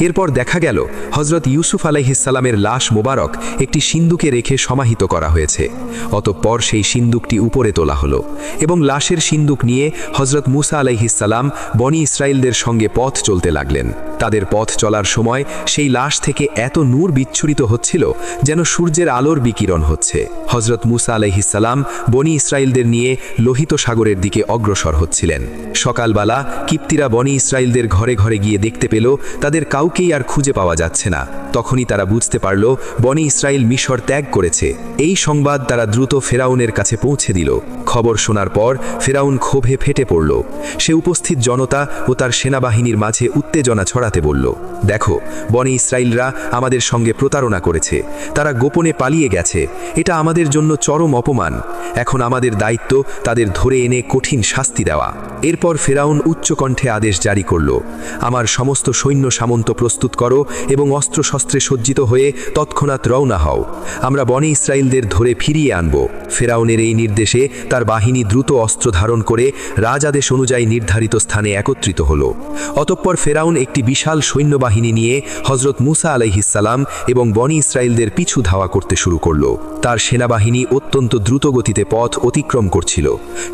এরপর দেখা গেল হজরত ইউসুফ আলাইহিসসালামের লাশ মুবারক একটি সিন্দুকে রেখে সমাহিত করা হয়েছে। অতঃপর সেই সিন্দুকটি উপরে তোলা হলো এবং লাশের সিন্দুক নিয়ে হজরত মুসা আলাইহিসসালাম বনি ইসরায়েলদের সঙ্গে পথ চলতে লাগলেন। তাদের পথ চলার সময় সেই লাশ থেকে এত নূর বিচ্ছুরিত হচ্ছিল যেন সূর্যের আলোর বিকিরণ হচ্ছে। হজরত মুসা আলাইহিসসালাম বনি ইসরায়েলদের নিয়ে লোহিত সাগরের দিকে অগ্রসর হচ্ছিলেন। সকালবেলা কিপ্তিরা বনি ইসরায়েলদের ঘরে ঘরে গিয়ে দেখতে পেল তাদের কাউকেই আর খুঁজে পাওয়া যাচ্ছে না। তখনই তারা বুঝতে পারল বনি ইসরায়েল মিশর ত্যাগ করেছে। এই সংবাদ তারা দ্রুত ফেরাউনের কাছে পৌঁছে দিল। খবর শোনার পর ফেরাউন ক্ষোভে ফেটে পড়ল। সে উপস্থিত জনতা ও তার সেনাবাহিনীর মাঝে উত্তেজনা ছড়াতে বলল, দেখো, বনি ইসরায়েলরা আমাদের সঙ্গে প্রতারণা করেছে। তারা গোপনে পালিয়ে গেছে। এটা আমাদের জন্য চরম অপমান। এখন আমাদের দায়িত্ব তাদের ধরে এনে কঠিন শাস্তি দেওয়া। এরপর ফেরাউন উচ্চকণ্ঠে আদেশ জারি করল, আমার সমস্ত সৈন্য সামন্ত প্রস্তুত করো এবং অস্ত্রশস্ত্রে সজ্জিত হয়ে তৎক্ষণাৎ রওনা হও। আমরা বনি ইসরায়েলদের ধরে ফিরিয়ে আনব। ফেরাউনের এই নির্দেশে তার বাহিনী দ্রুত অস্ত্র ধারণ করে রাজাদেশ অনুযায়ী নির্ধারিত স্থানে একত্রিত হল। অতঃপর ফেরাউন একটি বিশাল সৈন্যবাহিনী নিয়ে হজরত মুসা আলাইহিসসালাম এবং বনি ইসরায়েলদের পিছু ধাওয়া করতে শুরু করল। তার সেনাবাহিনী অত্যন্ত দ্রুতগতিতে পথ অতিক্রম করছিল।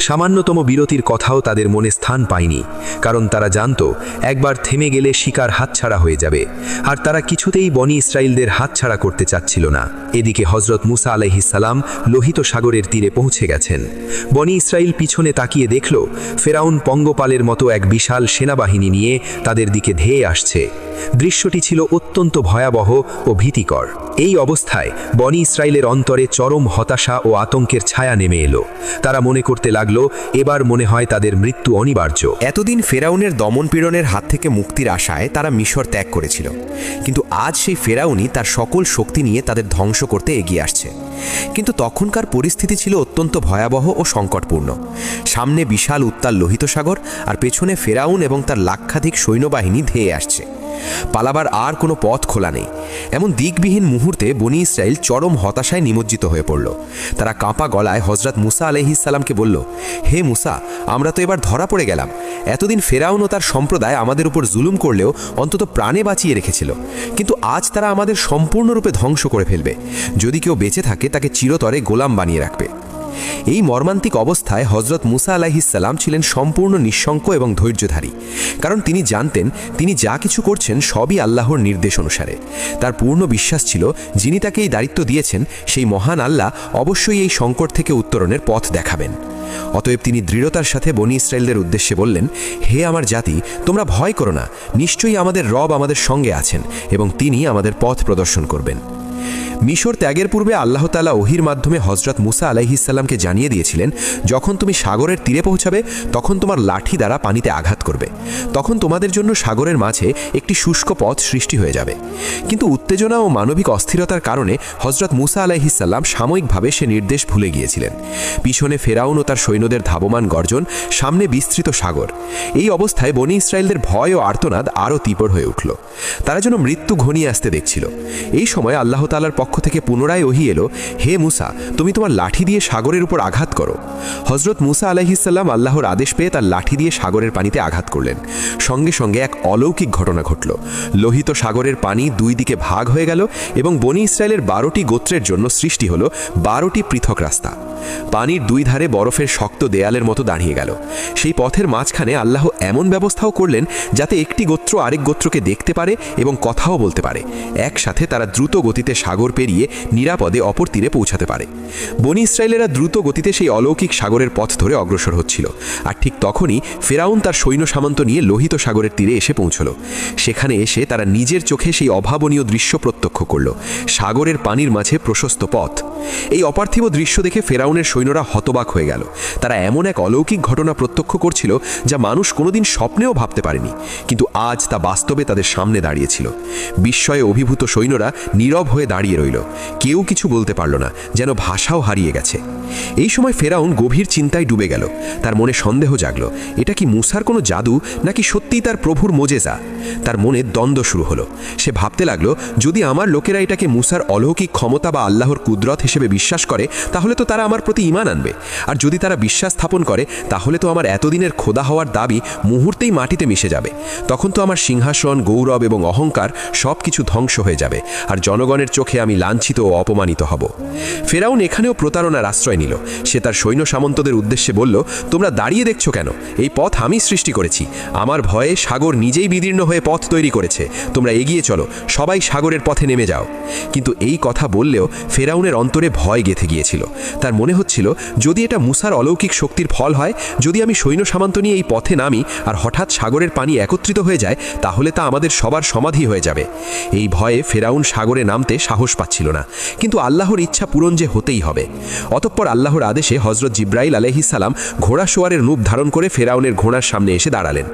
সামান্যতম বিরতির কথাও তাদের মনে স্থান পায়নি, কারণ তারা জানত একবার থেমে গেলে শিকার হাতছাড়া হয়ে যাবে, আর তারা কিছুতেই বনি ইসরায়েলদের হাতছাড়া করতে চাচ্ছিল না। এদিকে হজরত মুসা আলাইহিসসালাম লোহিত সাগরের তীরে পৌঁছে গেছেন। বনি ইসরায়েল পিছনে তাকিয়ে দেখল ফেরাউন পঙ্গপালের মতো এক বিশাল সেনাবাহিনী নিয়ে তাদের দিকে ধেয়ে আসছে। দৃশ্যটি ছিল অত্যন্ত ভয়াবহ ও ভীতিকর। এই অবস্থায় বনি ইসরায়েলের অন্তরে চরম হতাশা ও আতঙ্কের ছায়া নেমে এলো। তারা মনে করতে লাগলো এবার মনে হয় তাদের মৃত্যু অনিবার্য। এতদিন ফেরাউনের দমনপীড়নের হাত থেকে মুক্তির আশায় তারা মিশর ত্যাগ করেছিল, কিন্তু আজ সেই ফেরাউনই তার সকল শক্তি নিয়ে তাদের ধ্বংস করতে এগিয়ে আসছে। কিন্তু তখনকার পরিস্থিতি ছিল অত্যন্ত ভয়াবহ ও সংকটপূর্ণ। সামনে বিশাল উত্তাল লোহিত সাগর, আর পেছনে ফেরাউন এবং তার লাক্ষাধিক সৈন্যবাহিনী ধেয়ে আসছে। পালাবার আর কোনো পথ খোলা নেই। এমন দিকবিহীন মুহূর্তে বনি ইসরায়েল চরম হতাশায় নিমজ্জিত হয়ে পড়ল। তারা কাঁপা গলায় হজরত মুসা আলাইহিসসালামকে বলল, হে মুসা, আমরা তো এবার ধরা পড়ে গেলাম। এতদিন ফেরাউন ও তার সম্প্রদায় আমাদের উপর জুলুম করলেও অন্তত প্রাণে বাঁচিয়ে রেখেছিল, কিন্তু আজ তারা আমাদের সম্পূর্ণরূপে ধ্বংস করে ফেলবে। যদি কেউ বেঁচে থাকে তাকে চিরতরে গোলাম বানিয়ে রাখবে। এই মর্মান্তিক অবস্থায় হজরত মুসা আলাইহিসসালাম ছিলেন সম্পূর্ণ নিঃশঙ্ক এবং ধৈর্যধারী, কারণ তিনি জানতেন তিনি যা কিছু করছেন সবই আল্লাহর নির্দেশ অনুসারে। তার পূর্ণ বিশ্বাস ছিল যিনি তাকে এই দায়িত্ব দিয়েছেন সেই মহান আল্লাহ অবশ্যই এই সংকট থেকে উত্তরণের পথ দেখাবেন। অতএব তিনি দৃঢ়তার সাথে বনি ইসরায়েলদের উদ্দেশ্যে বললেন, হে আমার জাতি, তোমরা ভয় করো না। নিশ্চয়ই আমাদের রব আমাদের সঙ্গে আছেন এবং তিনি আমাদের পথ প্রদর্শন করবেন। মিশর ত্যাগের পূর্বে আল্লাহ তাআলা ওহির মাধ্যমে হজরত মুসা আলাইহিসসালামকে জানিয়ে দিয়েছিলেন, যখন তুমি সাগরের তীরে পৌঁছাবে তখন তোমার লাঠি দ্বারা পানিতে আঘাত করবে। তখন তোমাদের জন্য সাগরের মাঝে একটি শুষ্ক পথ সৃষ্টি হয়ে যাবে। কিন্তু উত্তেজনা ও মানবিক অস্থিরতার কারণে হজরত মুসা আলাইহিসসালাম সাময়িকভাবে সে নির্দেশ ভুলে গিয়েছিলেন। পিছনে ফেরাউন ও তার সৈন্যদের ধাবমান গর্জন, সামনে বিস্তৃত সাগর। এই অবস্থায় বনি ইসরায়েলদের ভয় ও আর্তনাদ আরও তীব্র হয়ে উঠল। তারা যেন মৃত্যু ঘনিয়ে আসতে দেখছিল। এই সময় আল্লাহ তাআলার পক্ষ থেকে পুনরায় ওহী এলো, হে মুসা, তুমি তোমার লাঠি দিয়ে সাগরের উপর আঘাত করো। হজরত মুসা আলাইহিসসালাম আল্লাহর আদেশ পেয়ে তার লাঠি দিয়ে সাগরের পানিতে আঘাত করলেন। সঙ্গে সঙ্গে এক অলৌকিক ঘটনা ঘটল। লোহিত সাগরের পানি দুই দিকে ভাগ হয়ে গেল এবং বনি ইসরায়েলের 12টি গোত্রের জন্য সৃষ্টি হলো 12টি পৃথক রাস্তা। পানির দুই ধারে বরফের শক্ত দেয়ালের মতো দাঁড়িয়ে গেল। সেই পথের মাঝখানে আল্লাহ এমন ব্যবস্থাও করলেন যাতে একটি গোত্র আরেক গোত্রকে দেখতে পারে এবং কথাও বলতে পারে। একসাথে তারা দ্রুত গতিতে সাগর পেরিয়ে নিরাপদে অপর তীরে পৌঁছাতে পারে। বনি ইসরায়েলেরা দ্রুত গতিতে সেই অলৌকিক সাগরের পথ ধরে অগ্রসর হচ্ছিল, আর ঠিক তখনই ফেরাউন তার সৈন্য সামন্ত নিয়ে লোহিত সাগরের তীরে এসে পৌঁছল। সেখানে এসে তারা নিজের চোখে সেই অভাবনীয় দৃশ্য প্রত্যক্ষ করল, সাগরের পানির মাঝে প্রশস্ত পথ। এই অপার্থিব দৃশ্য দেখে ফেরাউনের সৈন্যরা হতবাক হয়ে গেল। তারা এমন এক অলৌকিক ঘটনা প্রত্যক্ষ করছিল যা মানুষ কোনোদিন স্বপ্নেও ভাবতে পারেনি, কিন্তু আজ তা বাস্তবে তাদের সামনে দাঁড়িয়েছিল। বিস্ময়ে অভিভূত সৈন্যরা নীরব হয়ে দাঁড়িয়ে রইল, কেউ কিছু বলতে পারল না, যেন ভাষাও হারিয়ে গেছে। এই সময় ফেরাউন গভীর চিন্তায় ডুবে গেল। তার মনে সন্দেহ জাগল, এটা কি মুসার কোনো জাদু নাকি সত্যিই তার প্রভুর মোজেজা? তার মনে দ্বন্দ্ব শুরু হলো। সে ভাবতে লাগলো, যদি আমার লোকেরা এটাকে মুসার অলৌকিক ক্ষমতা বা আল্লাহর কুদরত হিসেবে বিশ্বাস করে, তাহলে তো তারা আমার প্রতি ঈমান আনবে, আর যদি তারা বিশ্বাস স্থাপন করে, তাহলে তো আমার এতদিনের খোদা হওয়ার দাবি মুহূর্তেই মাটিতে মিশে যাবে। তখন তো আমার সিংহাসন, গৌরব এবং অহংকার সব কিছু ধ্বংস হয়ে যাবে, আর জনগণের চোখে আমি লাঞ্ছিত ও অপমানিত হব। ফেরাউন এখানেও প্রতারণার আশ্রয় নিল। সে তার সৈন্য সামন্তদের উদ্দেশ্যে বলল, তোমরা দাঁড়িয়ে দেখছো কেন? এই পথ আমি সৃষ্টি করেছি। আমার ভয়ে সাগর নিজেই বিদীর্ণ হয়ে পথ তৈরি করেছে। তোমরা এগিয়ে চলো, সবাই সাগরের পথে নেমে যাও। কিন্তু এই কথা বললেও ফেরাউনের অন্তরে ভয় গেঁথে গিয়েছিল। তার মনে হচ্ছিল, যদি এটা মুসার অলৌকিক শক্তির ফল হয়, যদি আমি সৈন্য সামন্ত নিয়ে এই পথে নামি আর হঠাৎ সাগরের পানি একত্রিত হয়ে যায়, তাহলে তা আমাদের সবার সমাধি হয়ে যাবে। এই ভয়ে ফেরাউন সাগরে নামতে সাহস পাচ্ছিল না, কিন্তু আল্লাহর ইচ্ছা পূরণ যে হতেই হবে। অতঃপর আল্লাহর আদেশে হজরত জিব্রাইল আলাইহিস সালাম ঘোড়া সোয়ারের রূপ ধারণ করে ফেরাউনের ঘোড়ার সামনে এসে দাঁড়ালেন।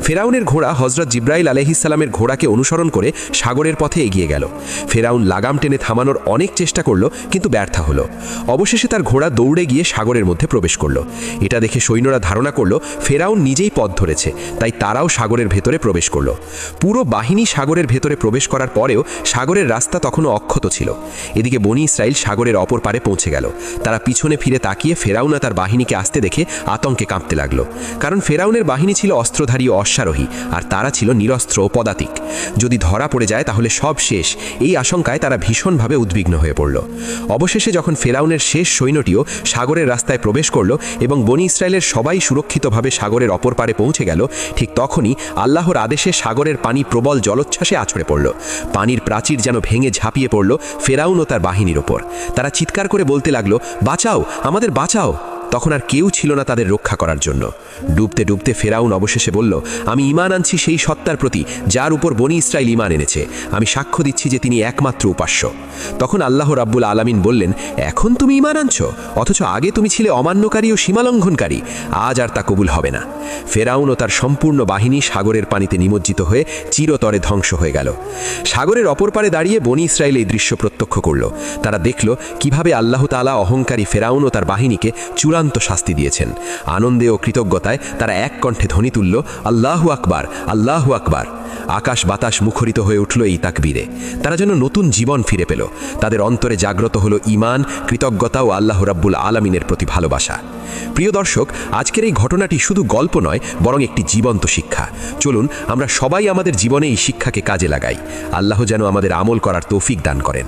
ফেরাউনের ঘোড়া হজরত জিব্রাইল আলাইহিস সালামের ঘোড়াকে অনুসরণ করে সাগরের পথে এগিয়ে গেল। ফেরাউন লাগাম টেনে থামানোর অনেক চেষ্টা করল, কিন্তু ব্যর্থ হলো। অবশেষে তার ঘোড়া দৌড়ে গিয়ে সাগরের মধ্যে প্রবেশ করল। এটা দেখে সৈন্যরা ধারণা করল ফেরাউন নিজেই পথ ধরেছে, তাই তারাও সাগরের ভেতরে প্রবেশ করল। পুরো বাহিনী সাগরের ভেতরে প্রবেশ করার পরেও সাগরের রাস্তা তখনও অক্ষত ছিল। এদিকে বনি ইসরাইল সাগরের অপর পারে পৌঁছে গেল। তারা পিছনে ফিরে তাকিয়ে ফেরাউন তার বাহিনীকে আসতে দেখে আতঙ্কে কাঁপতে লাগল, কারণ ফেরাউনের বাহিনী ছিল অস্ত্রধারী ও অশ্বারোহী, আর তারা ছিল নিরস্ত্র ও পদাতিক। যদি ধরা পড়ে যায় তাহলে সব শেষ, এই আশঙ্কায় তারা ভীষণভাবে উদ্বিগ্ন হয়ে পড়ল। অবশেষে যখন ফেরাউনের শেষ সৈন্যটিও সাগরের রাস্তায় প্রবেশ করল এবং বনি ইসরায়েলের সবাই সুরক্ষিতভাবে সাগরের অপর পারে পৌঁছে গেল, ঠিক তখনই আল্লাহর আদেশে সাগরের পানি প্রবল জলোচ্ছ্বাসে আছড়ে পড়ল। পানির প্রাচীর যেন ভেঙে ঝাঁপিয়ে পড়ল ফেরাউন ও তার বাহিনীর ওপর। তারা চিৎকার করে বলতে লাগলো, বাঁচাও, আমাদের বাঁচাও। তখন আর কেউ ছিল না তাদের রক্ষা করার জন্য। ডুবতে ডুবতে ফেরাউন অবশেষে বলল, আমি ঈমান আনছি সেই সত্তার প্রতি যার উপর বনি ইসরায়েল ঈমান এনেছে। আমি সাক্ষ্য দিচ্ছি যে তিনি একমাত্র উপাস্য। তখন আল্লাহ রাব্বুল আলামিন বললেন, এখন তুমি ঈমান আনছো, অথচ আগে তুমি ছিলে অমান্যকারী ও সীমালঙ্ঘনকারী। আজ আর তা কবুল হবে না। ফেরাউন ও তার সম্পূর্ণ বাহিনী সাগরের পানিতে নিমজ্জিত হয়ে চিরতরে ধ্বংস হয়ে গেল। সাগরের অপর পারে দাঁড়িয়ে বনি ইসরায়েল এই দৃশ্য প্রত্যক্ষ করল। তারা দেখল কিভাবে আল্লাহ তাআলা অহংকারী ফেরাউন ও তার বাহিনীকে চূড়ান্ত শাস্তি দিয়েছেন। আনন্দে ও কৃতজ্ঞতায় তারা এক কণ্ঠে ধ্বনি তুলল, আল্লাহু আকবার, আল্লাহু আকবার। আকাশ বাতাস মুখরিত হয়ে উঠল এই তাকবীরে। তারা যেন নতুন জীবন ফিরে পেল। তাদের অন্তরে জাগ্রত হলো ঈমান, কৃতজ্ঞতা ও আল্লাহ রাব্বুল আলামিনের প্রতি ভালোবাসা। প্রিয় দর্শক, আজকের এই ঘটনাটি শুধু গল্প নয়, বরং একটি জীবন্ত শিক্ষা। চলুন আমরা সবাই আমাদের জীবনে এই শিক্ষাকে কাজে লাগাই। আল্লাহ যেন আমাদের আমল করার তৌফিক দান করেন।